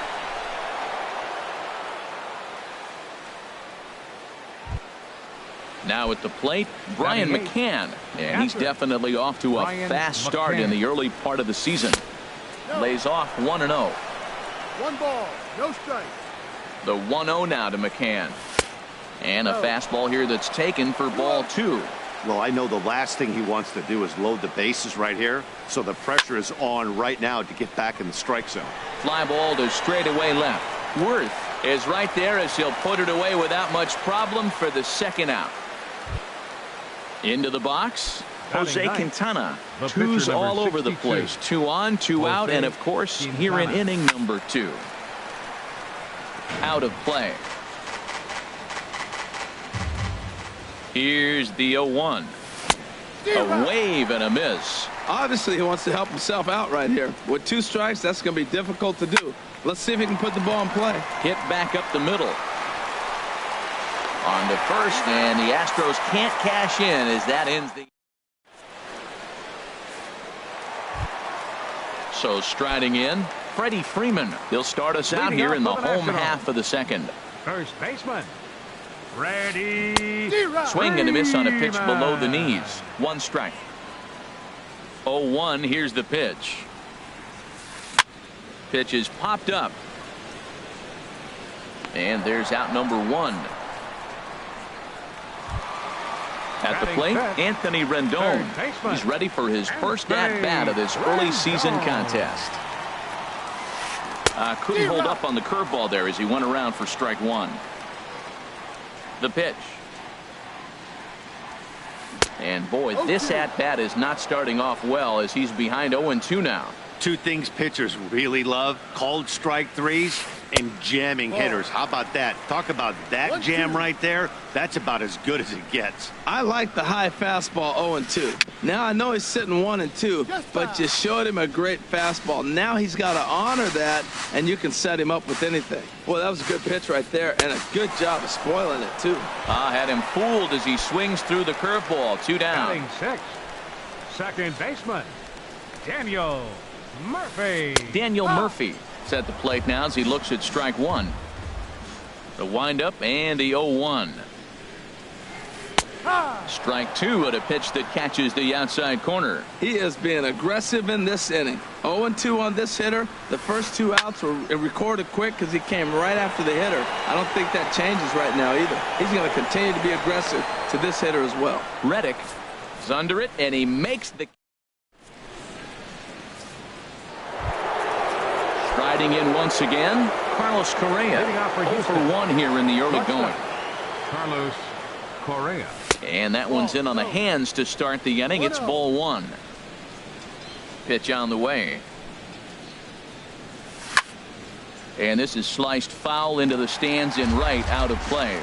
Now at the plate, Brian McCann. And he's definitely off to a fast start in the early part of the season. Lays off 1-0. 1 ball, no strike. The 1-0 now to McCann. And a fastball here that's taken for ball 2. Well, I know the last thing he wants to do is load the bases right here. So the pressure is on right now to get back in the strike zone. Fly ball to straightaway left. Worth is right there as he'll put it away without much problem for the second out. Into the box, Jose Quintana. 2's all over the place. 2 on, 2 out, and of course here in inning number 2. Out of play. Here's the 0-1. A wave and a miss. Obviously, he wants to help himself out right here. With 2 strikes, that's going to be difficult to do. Let's see if he can put the ball in play. Hit back up the middle. On to first, and the Astros can't cash in as that ends the. So striding in, Freddie Freeman. He'll start us out here in the home half of the second. First baseman, Freddie. Swing and a miss on a pitch below the knees. 1 strike. 0-1. Here's the pitch. Pitch is popped up. And there's out number 1. At the plate, Anthony Rendon. He's ready for his first at-bat of this early season contest. Couldn't hold up on the curveball there as he went around for strike 1. The pitch. And boy, this at-bat is not starting off well as he's behind 0-2 now. 2 things pitchers really love: called strike 3s and jamming hitters. How about that? Talk about that jam right there. That's about as good as it gets. I like the high fastball 0-2. Now I know he's sitting 1-2, but you showed him a great fastball. Now he's got to honor that, and you can set him up with anything. Well, that was a good pitch right there, and a good job of spoiling it too. Had him fooled as he swings through the curveball. 2 down. Batting 6, second baseman, Daniel Murphy. Daniel Murphy is at the plate now as he looks at strike 1. The windup and the 0-1. Strike 2 at a pitch that catches the outside corner. He is being aggressive in this inning. 0-2 on this hitter. The first 2 outs were recorded quick because he came right after the hitter. I don't think that changes right now either. He's going to continue to be aggressive to this hitter as well. Reddick is under it, and he makes the. Striding in once again, Carlos Correa. 0 for 1 here in the early going. Carlos Correa. And that one's in on the hands to start the inning. It's ball 1. Pitch on the way. And this is sliced foul into the stands in right, out of play.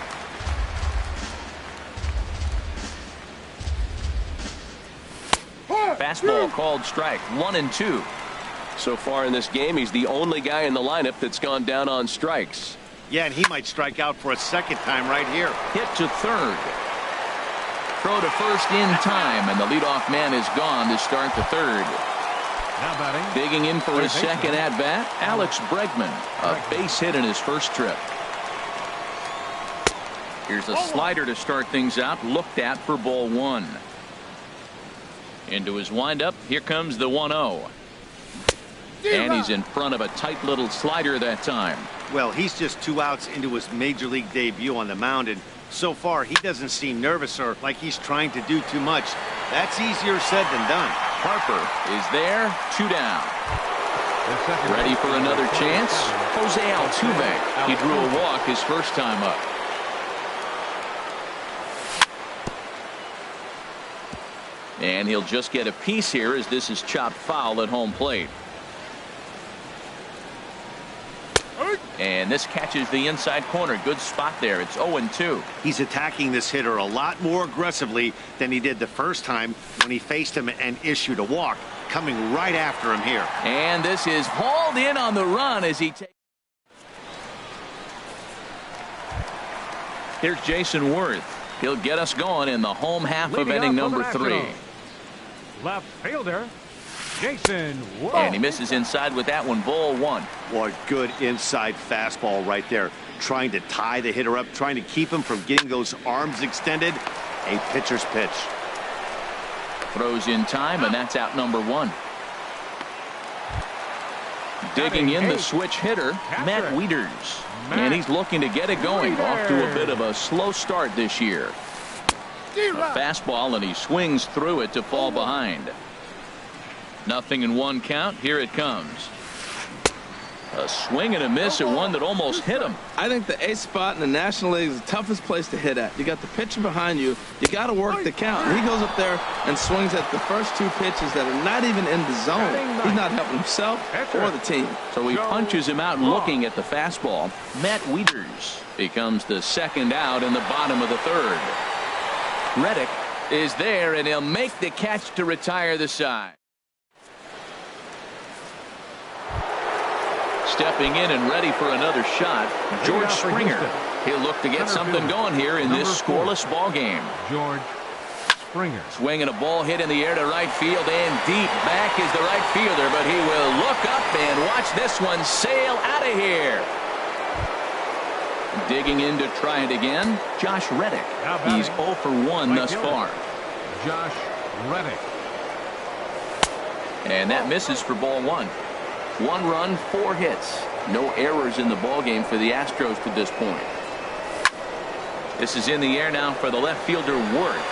Fastball called strike. 1-2. So far in this game, he's the only guy in the lineup that's gone down on strikes. Yeah, and he might strike out for a second time right here. Hit to third. Throw to first in time, and the leadoff man is gone to start the third. Now batting. Digging in for his second at-bat, Alex Bregman. A base hit in his first trip. Here's a slider to start things out, looked at for ball 1. Into his windup, here comes the 1-0. And he's in front of a tight little slider that time. Well, he's just 2 outs into his major league debut on the mound, and so far he doesn't seem nervous or like he's trying to do too much. That's easier said than done. Harper is there, 2 down. Ready for another chance? Jose Altuve. He drew a walk his first time up. And he'll just get a piece here as this is chopped foul at home plate. And this catches the inside corner. Good spot there. It's 0-2. He's attacking this hitter a lot more aggressively than he did the first time when he faced him and issued a walk, coming right after him here. And this is hauled in on the run as he takes. Here's Jason Worth. He'll get us going in the home half of inning number 3. Left fielder, Jason Worth. And he misses inside with that one. Ball 1. What good inside fastball right there. Trying to tie the hitter up, trying to keep him from getting those arms extended. A pitcher's pitch. Throws in time, and that's out number 1. Digging in the switch hitter, Matt Wieters. And he's looking to get it going. Off to a bit of a slow start this year. A fastball, and he swings through it to fall behind. 0-1 count. Here it comes. A swing and a miss at one that almost hit him. I think the ace spot in the National League is the toughest place to hit at. You got the pitcher behind you. You got to work the count. And he goes up there and swings at the first 2 pitches that are not even in the zone. He's not helping himself or the team. So he punches him out looking at the fastball. Matt Wieters becomes the second out in the bottom of the 3rd. Reddick is there, and he'll make the catch to retire the side. Stepping in and ready for another shot, George Springer. He'll look to get something going here in this scoreless ball game. George Springer. Swinging a ball hit in the air to right field, and deep back is the right fielder, but he will look up and watch this one sail out of here. Digging in to try it again, Josh Reddick. He's 0 for 1 thus far. Josh Reddick. And that misses for ball 1. 1 run, 4 hits. No errors in the ball game for the Astros to this point. This is in the air now for the left fielder, Worth.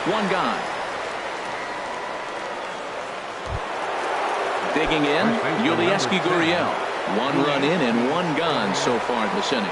1 gone. Digging in, Yulieski Gurriel. 1 run in and 1 gone so far this inning.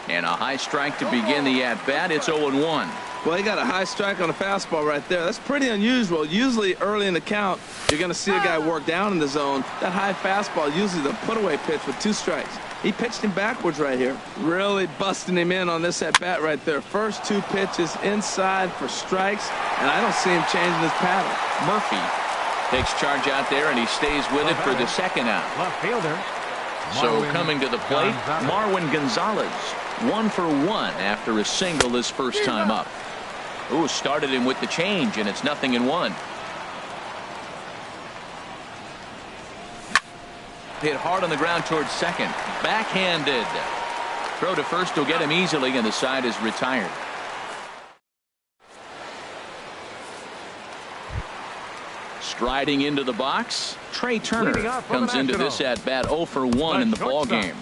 And a high strike to begin the at-bat. It's 0-1. Well, he got a high strike on a fastball right there. That's pretty unusual. Usually early in the count, you're going to see a guy work down in the zone. That high fastball, usually the put-away pitch with 2 strikes. He pitched him backwards right here. Really busting him in on this at-bat right there. First 2 pitches inside for strikes, and I don't see him changing his pattern. Murphy takes charge out there, and he stays with it for the second out. Left fielder. So coming to the plate, Marwin Gonzalez. 1 for 1 after a single his first time up. Ooh, started him with the change, and it's 0-1. Hit hard on the ground towards second. Backhanded. Throw to first will get him easily, and the side is retired. Striding into the box, Trey Turner comes into this at-bat 0 for 1 in the ball game.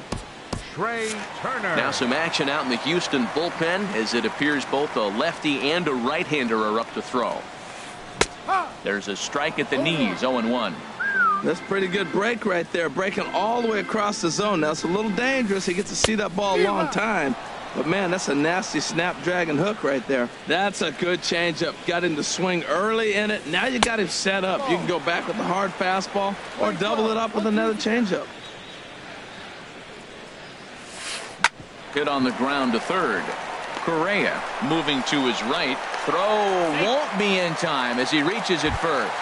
Trey Turner. Now some action out in the Houston bullpen as it appears both a lefty and a right-hander are up to throw. There's a strike at the knees, 0-1. That's a pretty good break right there, breaking all the way across the zone. Now it's a little dangerous. He gets to see that ball a long time. But, man, that's a nasty snap-dragon hook right there. That's a good changeup. Got him to swing early in it. Now you got him set up. You can go back with the hard fastball or double it up with another changeup. Hit on the ground to third. Correa moving to his right. Throw won't be in time as he reaches it first.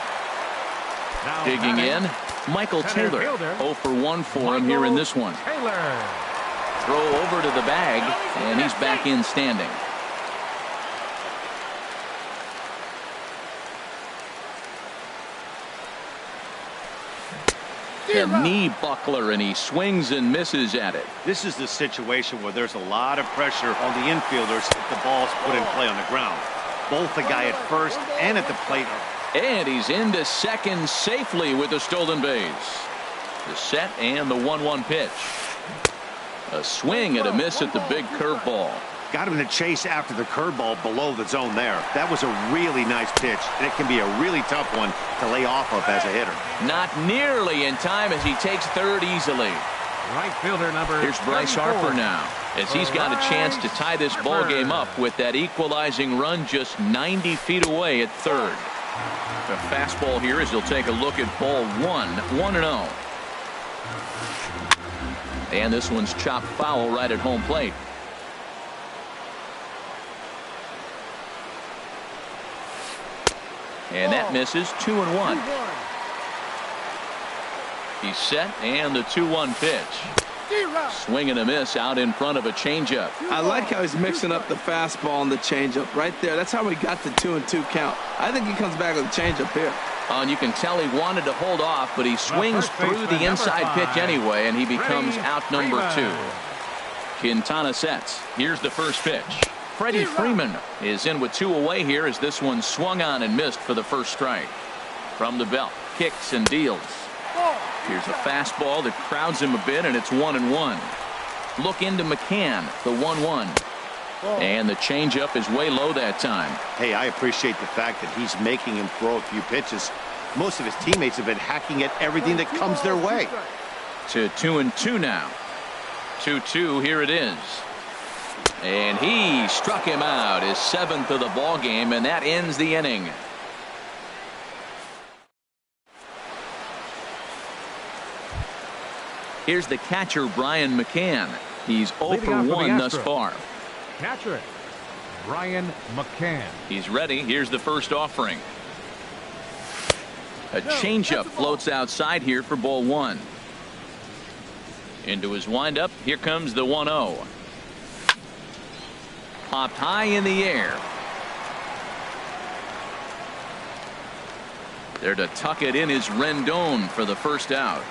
Digging in, Michael Taylor. 0 for 1 for him here in this one. Throw over to the bag, and he's back in standing. The knee buckler, and he swings and misses at it. This is the situation where there's a lot of pressure on the infielders if the ball's put in play on the ground. Both the guy at first and at the plate are And he's into second safely with the stolen base. The set and the 1-1 pitch. A swing and a miss at the big curveball. Got him to chase after the curveball below the zone there. That was a really nice pitch, and it can be a really tough one to lay off of as a hitter. Not nearly in time as he takes third easily. Right fielder number. Here's Bryce 34. Harper now, as he's got a chance to tie this ball game up with that equalizing run just 90 feet away at third. The fastball here as he'll take a look at ball 1-0. And this one's chopped foul right at home plate. And that misses. 2-1. He's set, and the 2-1 pitch. Swing and a miss out in front of a changeup. I like how he's mixing up the fastball and the changeup right there. That's how we got the 2-2 count. I think he comes back with a changeup here. And you can tell he wanted to hold off, but he swings through the inside pitch anyway, and he becomes out number 2. Quintana sets. Here's the first pitch. Freddie Freeman is in with 2 away here as this one swung on and missed for the first strike. From the belt, kicks and deals. Here's a fastball that crowds him a bit, and it's 1-1. Look into McCann, the 1-1. And the changeup is way low that time. Hey, I appreciate the fact that he's making him throw a few pitches. Most of his teammates have been hacking at everything that comes their way. To 2-2 now. 2-2, here it is. And he struck him out, his 7th of the ball game, and that ends the inning. Here's the catcher, Brian McCann. He's 0 for 1 thus far. Catcher, Brian McCann. He's ready. Here's the first offering. A changeup floats outside here for ball 1. Into his windup. Here comes the 1-0. Popped high in the air. There to tuck it in is Rendon for the first out.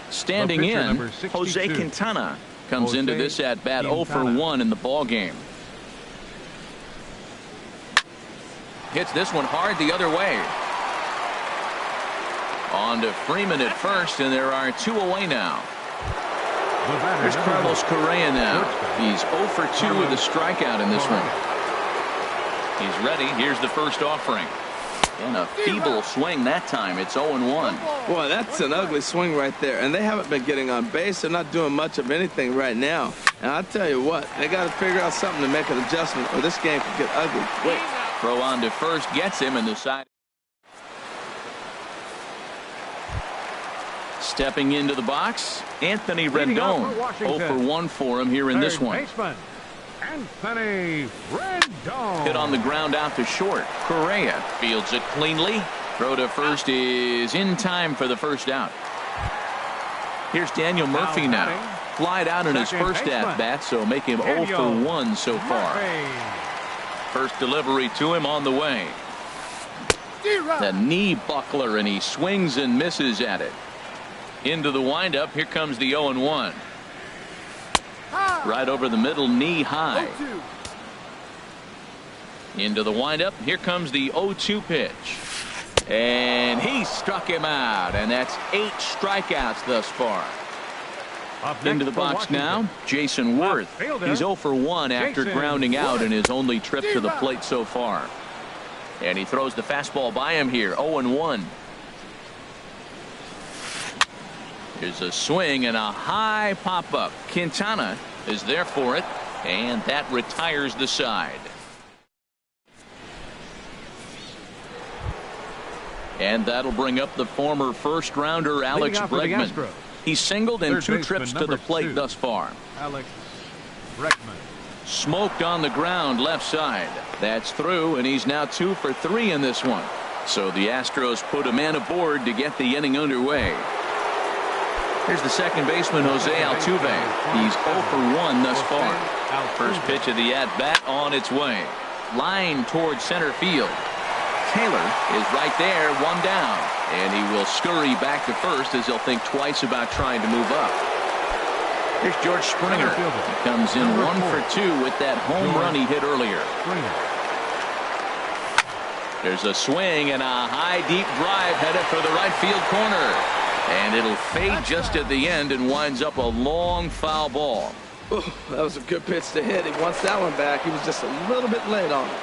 Standing in, Jose Quintana comes into this at bat 0 for 1 in the ball game. Hits this one hard the other way. On to Freeman at first, and there are 2 away now. Here's Carlos Correa now. He's 0 for 2 with a strikeout in this one. He's ready. Here's the first offering. And a feeble swing that time. It's 0-1. Boy, that's an ugly swing right there. And they haven't been getting on base. They're not doing much of anything right now. And I'll tell you what, they got to figure out something to make an adjustment, or this game could get ugly quick. Throw on to first gets him in the side. Stepping into the box, Anthony Rendon. 0 for 1 for him here in this one. Anthony Rendon. Hit on the ground out to short. Correa fields it cleanly. Throw to first is in time for the first out. Here's Daniel Murphy now. Flied out in his first at bat, so make him 0 for 1 so far. First delivery to him on the way. The knee buckler, and he swings and misses at it. Into the windup. Here comes the 0-1. Right over the middle, knee high. Into the windup. Here comes the 0-2 pitch. And he struck him out. And that's 8 strikeouts thus far. Into the box now, Jason Worth. He's 0 for 1 after grounding out in his only trip to the plate so far. And he throws the fastball by him here. 0-1. Here's a swing and a high pop-up. Quintana is there for it, and that retires the side. And that'll bring up the former first-rounder Alex Bregman. He singled in 2 trips to the plate thus far. Alex Bregman. Smoked on the ground left side. That's through, and he's now 2 for 3 in this one. So the Astros put a man aboard to get the inning underway. Here's the second baseman, Jose Altuve. He's 0 for 1 thus far. First pitch of the at-bat on its way. Line towards center field. Taylor is right there, 1 down. And he will scurry back to first as he'll think twice about trying to move up. Here's George Springer. He comes in 1 for 2 with that home run he hit earlier. There's a swing and a high deep drive headed for the right field corner. And it'll fade just at the end and winds up a long foul ball. Ooh, that was a good pitch to hit. He wants that one back. He was just a little bit late on it.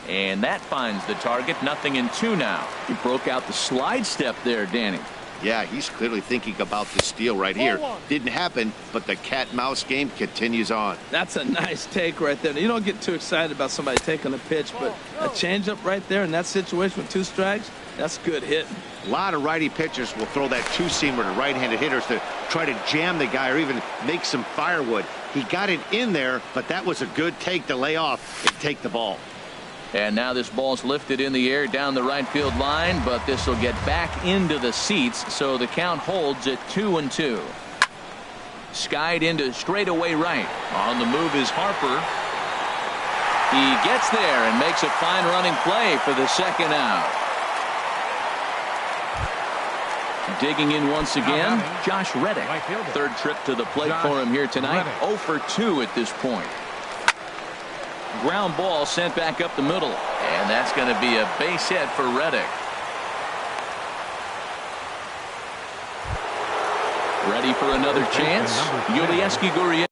And that finds the target. 0-2 now. He broke out the slide step there, Danny. Yeah, he's clearly thinking about the steal right here. Didn't happen, but the cat-mouse game continues on. That's a nice take right there. You don't get too excited about somebody taking a pitch, but a changeup right there in that situation with 2 strikes, that's good hitting. A lot of righty pitchers will throw that two-seamer to right-handed hitters to try to jam the guy or even make some firewood. He got it in there, but that was a good take to lay off and take the ball. And now this ball's lifted in the air down the right field line, but this will get back into the seats, so the count holds at 2-2. Skied into straightaway right. On the move is Harper. He gets there and makes a fine running play for the second out. Digging in once again, Josh Reddick. Third trip to the plate for him here tonight. 0 for 2 at this point. Ground ball sent back up the middle, and that's going to be a base hit for Reddick. Ready for another chance. Yulieski Gurriel.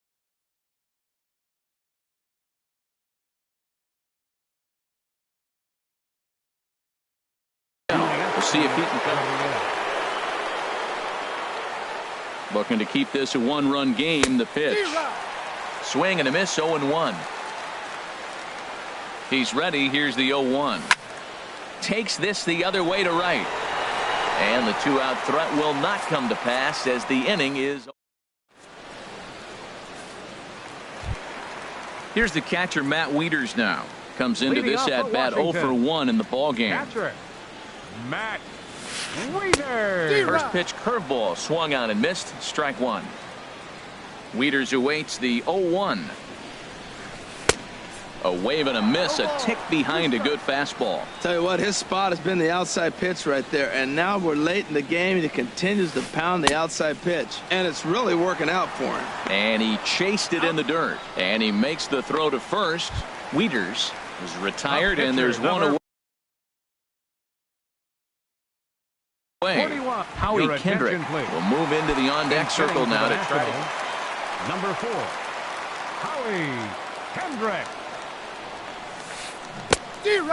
We'll see if he can come. Looking to keep this a one-run game. The pitch. Swing and a miss. 0-1. He's ready. Here's the 0-1. Takes this the other way to right. And the 2-out threat will not come to pass as the inning is. Here's the catcher, Matt Wieters, now. Comes into this at bat 0 for 1 in the ball game. Catcher, Matt Wieters. First pitch curveball swung on and missed. Strike 1. Wieters awaits the 0-1. A wave and a miss, a tick behind a good fastball. Tell you what, his spot has been the outside pitch right there, and now we're late in the game and he continues to pound the outside pitch, and it's really working out for him. And he chased it in the dirt, and he makes the throw to first. Wieters is retired, and there's one away. Howie Kendrick will move into the on-deck circle now to try to. Number 4, Howie Kendrick.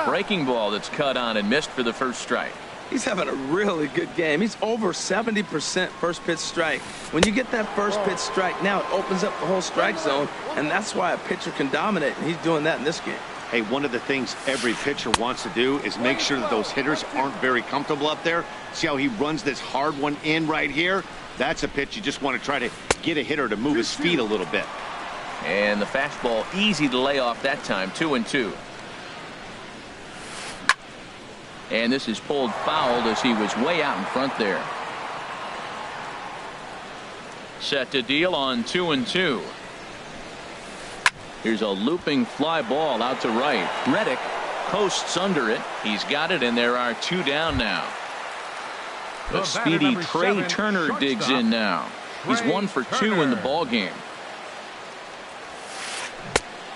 Breaking ball that's cut on and missed for the first strike. He's having a really good game. He's over 70% first pitch strike. When you get that first pitch strike, now it opens up the whole strike zone, and that's why a pitcher can dominate, and he's doing that in this game. Hey, one of the things every pitcher wants to do is make sure that those hitters aren't very comfortable up there. See how he runs this hard one in right here? That's a pitch you just want to try to get a hitter to move his feet a little bit. And the fastball easy to lay off that time. 2-2. And this is pulled foul as he was way out in front there. Set to deal on 2-2. Here's a looping fly ball out to right. Reddick coasts under it. He's got it, and there are 2 down now. The speedy Trey Turner digs in now. He's 1 for 2 in the ball game.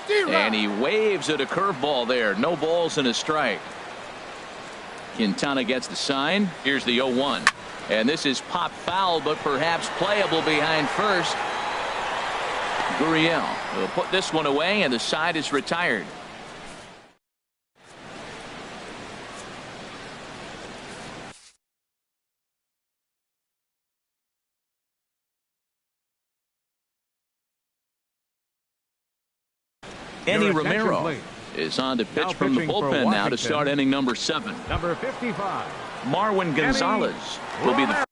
And he waves at a curveball there. No balls and a strike. Quintana gets the sign. Here's the 0-1. And this is pop foul, but perhaps playable behind first. Gurriel will put this one away, and the side is retired. Eddie Romero is on to pitch from the bullpen now to start inning number 7. Number 55. Marwin Gonzalez will be the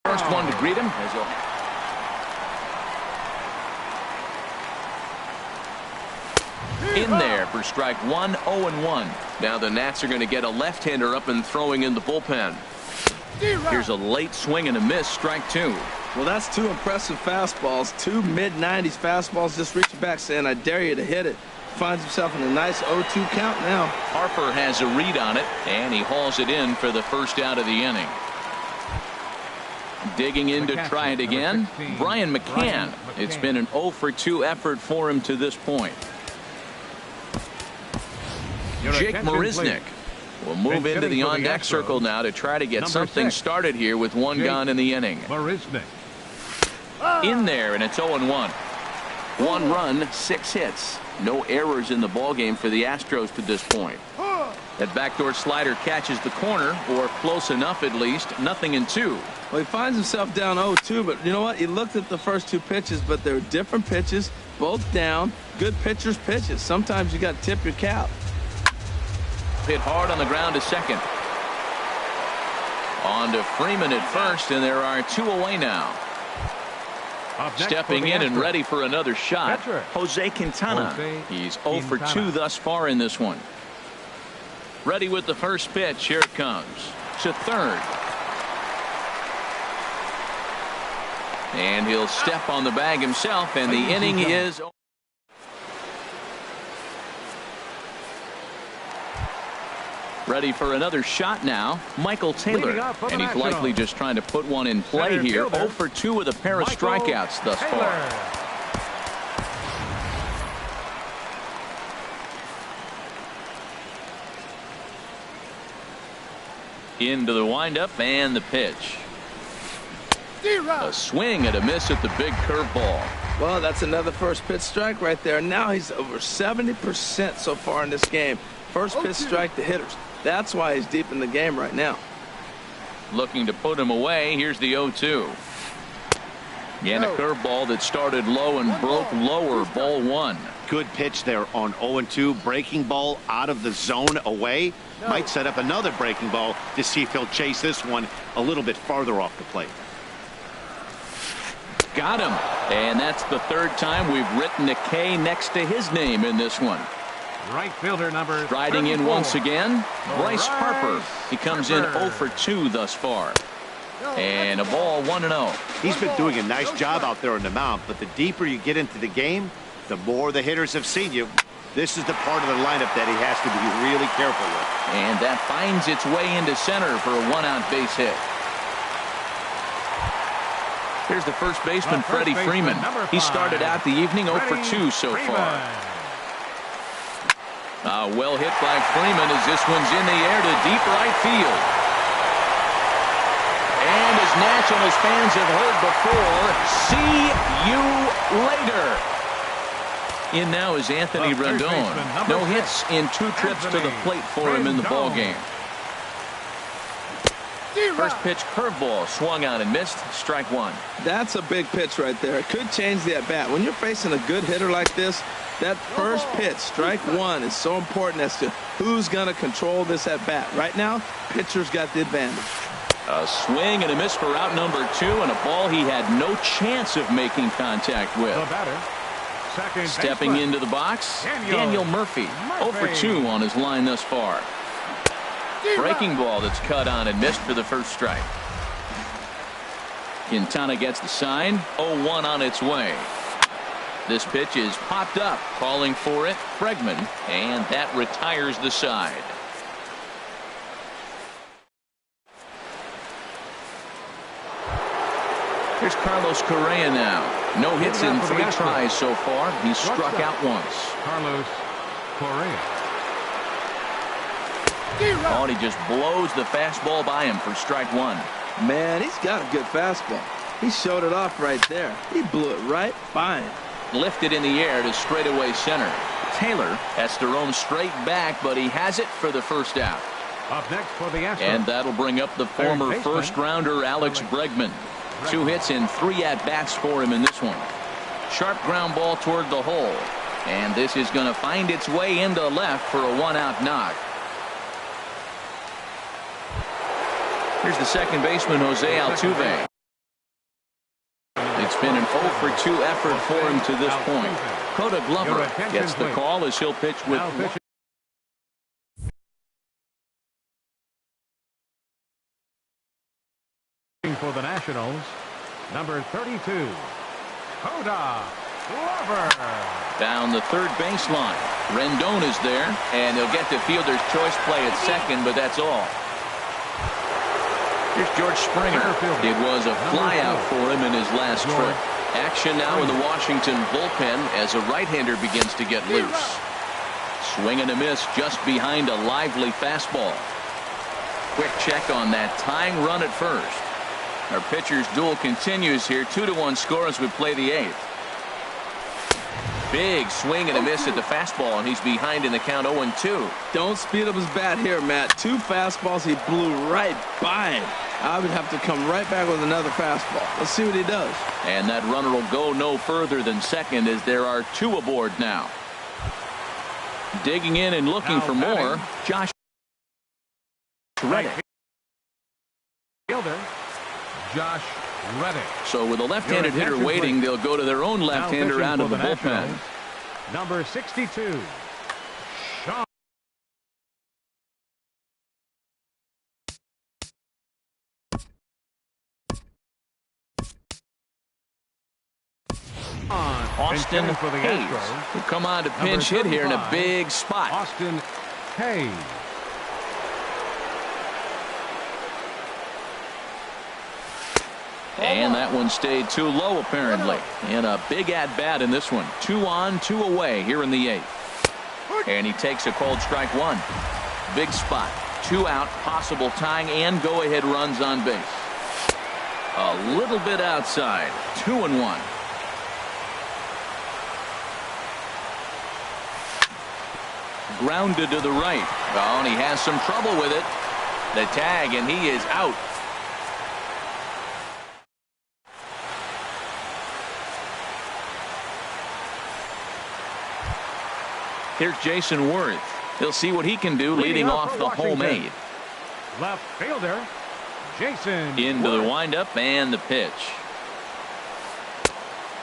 first one to greet him. As in there for strike 1. 0-1. Now the Nats are going to get a left-hander up and throwing in the bullpen. Here's a late swing and a miss. Strike 2. Well, that's 2 impressive fastballs. 2 mid-90s fastballs just reaching back saying, I dare you to hit it. finds himself in a nice 0-2 count now. Harper has a read on it, and he hauls it in for the first out of the inning. Digging in to try it again, Brian McCann. It's been an 0-for-2 effort for him to this point. Jake Marisnick will move into the on-deck circle now to try to get something started here with one gone in the inning. In there, and it's 0-1. 1 run, 6 hits. No errors in the ballgame for the Astros to this point. That backdoor slider catches the corner, or close enough at least. 0-2. Well, he finds himself down 0-2, but you know what? He looked at the first 2 pitches, but they're different pitches, both down. Good pitchers' pitches. Sometimes you got to tip your cap. Hit hard on the ground to second. On to Freeman at first, and there are 2 away now. Stepping in and ready for another shot, Jose Quintana. He's 0-for-2 thus far in this one. Ready with the first pitch. Here it comes to third. And he'll step on the bag himself, and the inning is over. Ready for another shot now, Michael Taylor. And he's likely just trying to put one in play here. 0-for-2 with a pair of strikeouts thus far. Into the windup and the pitch. A swing and a miss at the big curveball. Well, that's another first pitch strike right there. Now he's over 70% so far in this game. First pitch strike to hitters. That's why he's deep in the game right now. Looking to put him away. Here's the 0-2. And a curveball that started low and broke lower. Ball 1. Good pitch there on 0-2. Breaking ball out of the zone away. Might set up another breaking ball to see if he'll chase this one a little bit farther off the plate. Got him. And that's the 3rd time we've written a K next to his name in this one. Right fielder number Striding in once again, Bryce Harper. He comes in 0-for-2 thus far. And a ball 1-0. He's been doing a nice job out there on the mound, but the deeper you get into the game, the more the hitters have seen you. This is the part of the lineup that he has to be really careful with. And that finds its way into center for a 1-out base hit. Here's the first baseman, Freddie Freeman. He started out the evening 0-for-2 so far. Well hit by Freeman as this one's in the air to deep right field. And as Nationals fans have heard before, see you later. In now is Anthony Rendon. No hits in 2 trips to the plate for him in the ballgame. First pitch curveball swung on and missed. Strike 1. That's a big pitch right there. It could change the at-bat. When you're facing a good hitter like this, that first pitch, strike 1, is so important as to who's going to control this at-bat. Right now, pitcher's got the advantage. A swing and a miss for out number 2, and a ball he had no chance of making contact with. Stepping into the box, Daniel Murphy. 0-for-2 on his line thus far. Breaking ball that's cut on and missed for the first strike. Quintana gets the sign. 0-1 on its way. This pitch is popped up, calling for it, Bregman, and that retires the side. Here's Carlos Correa now. No hits in 3 tries so far. He's struck out once. Carlos Correa. Oh, and he just blows the fastball by him for strike 1. Man, he's got a good fastball. He showed it off right there. He blew it right by him. Lifted in the air to straightaway center. Taylor has to roam straight back, but he has it for the first out. Up next for the Astros. And that'll bring up the former first-rounder Alex Bregman. 2 hits in 3 at-bats for him in this one. Sharp ground ball toward the hole. And this is going to find its way into left for a 1-out knock. Here's the second baseman, Jose Altuve. It's been an 0-for-2 effort for him to this point. Coda Glover gets the call as he'll pitch with for the Nationals, number 32, Coda Glover. Down the third baseline. Rendon is there, and he'll get the fielder's choice play at second, but that's all. Here's George Springer. It was a flyout for him in his last trip. Action now in the Washington bullpen as a right-hander begins to get loose. Swing and a miss just behind a lively fastball. Quick check on that tying run at first. Our pitcher's duel continues here. 2-1 score as we play the eighth. Big swing and a miss at the fastball, and he's behind in the count 0-2. Don't speed up his bat here, Matt. 2 fastballs, he blew right by him. I would have to come right back with another fastball. Let's see what he does. And that runner will go no further than second as there are 2 aboard now. Digging in and looking for more, Josh Reddick. Fielder, Josh Reddick. So with a left-handed hitter waiting, they'll go to their own left-hander out of the bullpen. Number 62, Sean. Austin Hayes will come on to pinch hit here in a big spot. Austin Hayes. And that one stayed too low apparently. And a big at-bat in this one. 2 on, 2 away here in the eighth. And he takes a called strike 1. Big spot. 2 out, possible tying and go-ahead runs on base. A little bit outside. 2-1. Grounded to the right. Oh, and he has some trouble with it. The tag, and he is out. Here's Jason Worth. He'll see what he can do leading off the home eighth. Left fielder, Jason Into Worth. the windup and the pitch.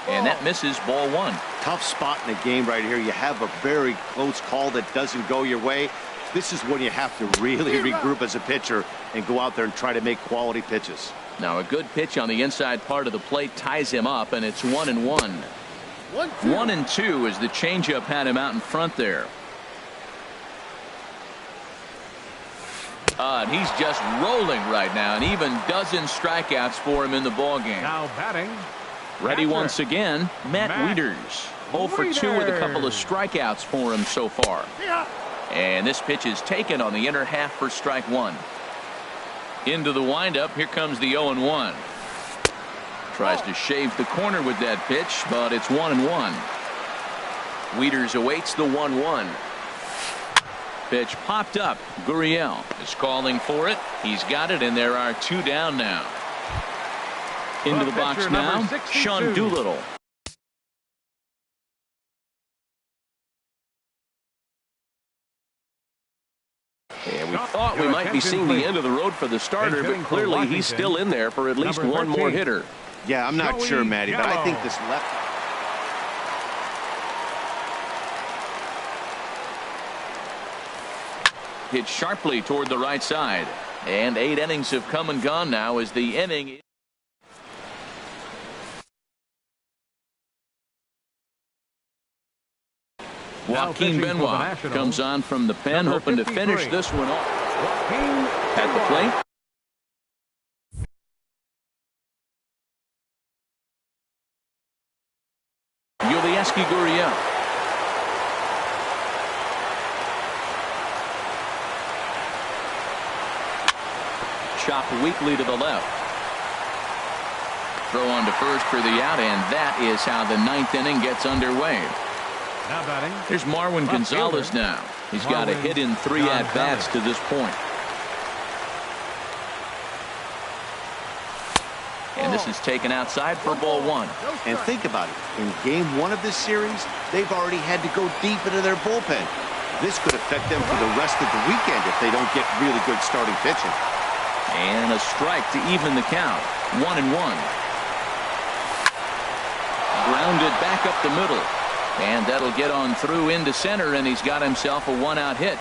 And that misses, ball 1. Tough spot in the game right here. You have a very close call that doesn't go your way. This is when you have to really regroup as a pitcher and go out there and try to make quality pitches. Now a good pitch on the inside part of the plate ties him up, and it's 1-1. 1-2 as the changeup had him out in front there. And he's just rolling right now, and even dozen strikeouts for him in the ballgame. Now batting. Ready once again, Matt Wieters. 0 for 2 with a couple of strikeouts for him so far. And this pitch is taken on the inner half for strike 1. Into the windup. Here comes the 0-1. Tries to shave the corner with that pitch, but it's 1-1. Wieters awaits the 1-1. Pitch popped up. Gurriel is calling for it. He's got it, and there are 2 down now. Into the box now, Sean Doolittle. And we thought we might be seeing the end of the road for the starter, but clearly he's still in there for at least 1 more hitter. Yeah, I'm not sure, Matty, but I think this left. Hit sharply toward the right side. And 8 innings have come and gone now as the inning. Joaquin Benoit comes on from the pen, hoping to finish this one off. At the plate. Gurriel. Chopped weakly to the left. Throw on to first for the out, and that is how the 9th inning gets underway. Now batting. Here's Marwin Gonzalez now. He's got a hit in 3 at-bats to this point. And this is taken outside for ball 1. And think about it. In game 1 of this series, they've already had to go deep into their bullpen. This could affect them for the rest of the weekend if they don't get really good starting pitching. And a strike to even the count. 1-1. Grounded back up the middle. And that'll get on through into center, and he's got himself a 1-out hit.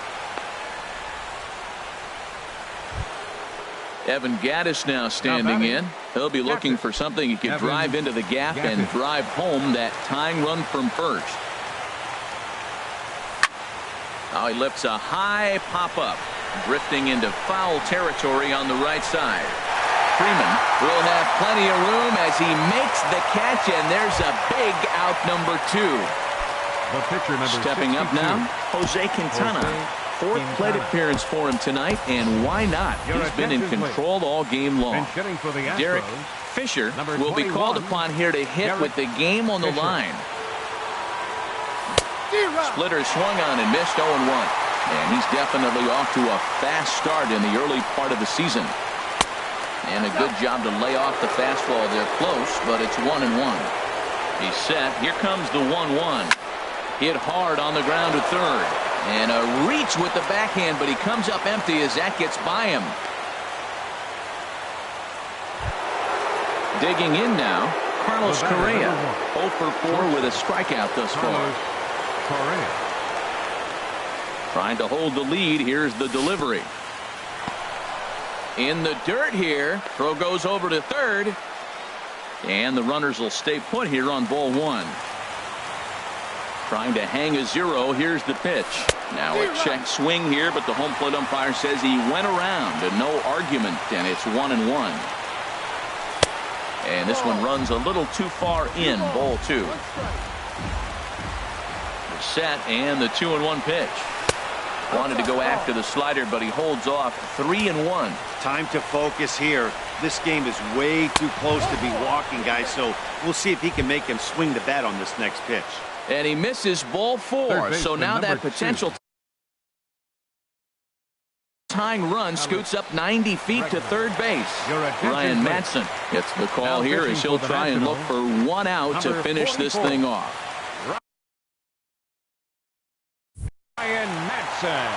Evan Gattis now standing in. He'll be looking for something he could drive into the gap and drive home that tying run from first. Now he lifts a high pop-up, drifting into foul territory on the right side. Freeman will have plenty of room as he makes the catch, and there's a big out number 2. The pitcher number Stepping 62. up now, Jose Quintana. Fourth plate appearance for him tonight, and why not? He's been in control all game long. For the Astros, Derek Fisher will be 21, called upon here to hit with the game on the line. Splitter swung on and missed 0-1. And he's definitely off to a fast start in the early part of the season. And a good job to lay off the fastball. They're close, but it's 1-1. He's set. Here comes the 1-1. Hit hard on the ground to third. And a reach with the backhand, but he comes up empty as that gets by him. Digging in now, Carlos Correa. 0 for 4 with a strikeout thus far. Correa. Trying to hold the lead. Here's the delivery. In the dirt here. Throw goes over to third. And the runners will stay put here on ball 1. Trying to hang a 0. Here's the pitch. Now a check swing here, but the home plate umpire says he went around and no argument, and it's 1-1. And this one runs a little too far in. Ball 2. The set and the 2-1 pitch. Wanted to go after the slider, but he holds off. 3-1. Time to focus here. This game is way too close to be walking, guys, so we'll see if he can make him swing the bat on this next pitch. And he misses ball 4. So now that potential tying run scoots up 90 feet to third base. Ryan Madsen gets the call here as he'll try and look for 1 out to finish this thing off. Ryan Madsen.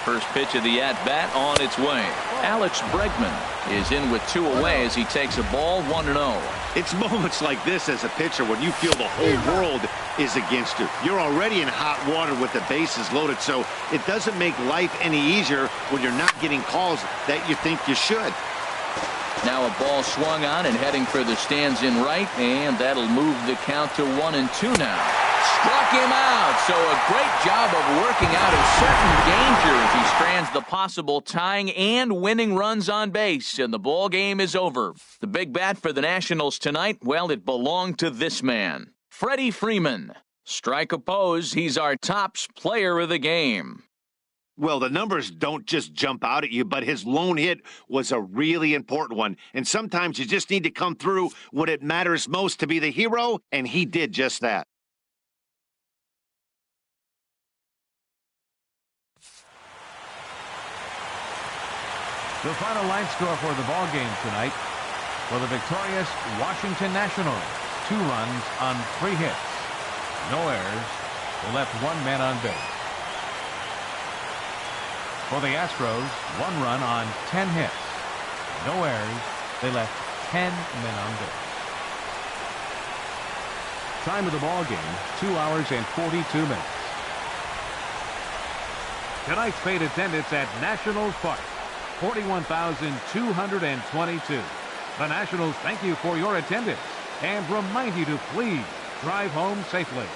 First pitch of the at-bat on its way. Alex Bregman is in with 2 away as he takes a ball 1-0. It's moments like this as a pitcher when you feel the whole world is against you. You're already in hot water with the bases loaded, so it doesn't make life any easier when you're not getting calls that you think you should. Now a ball swung on and heading for the stands in right, and that'll move the count to 1-2 now. Struck him out, so a great job of working out of certain danger as he strands the possible tying and winning runs on base, and the ball game is over. The big bat for the Nationals tonight, well, it belonged to this man, Freddie Freeman. Strike opposed, he's our tops player of the game. Well, the numbers don't just jump out at you, but his lone hit was a really important one. And sometimes you just need to come through when it matters most to be the hero, and he did just that. The final line score for the ball game tonight for the victorious Washington Nationals. 2 runs on 3 hits. No errors. They left 1 man on base. For the Astros, 1 run on 10 hits. No errors. They left 10 men on base. Time of the ball game, 2 hours and 42 minutes. Tonight's paid attendance at Nationals Park, 41,222. The Nationals thank you for your attendance and remind you to please drive home safely.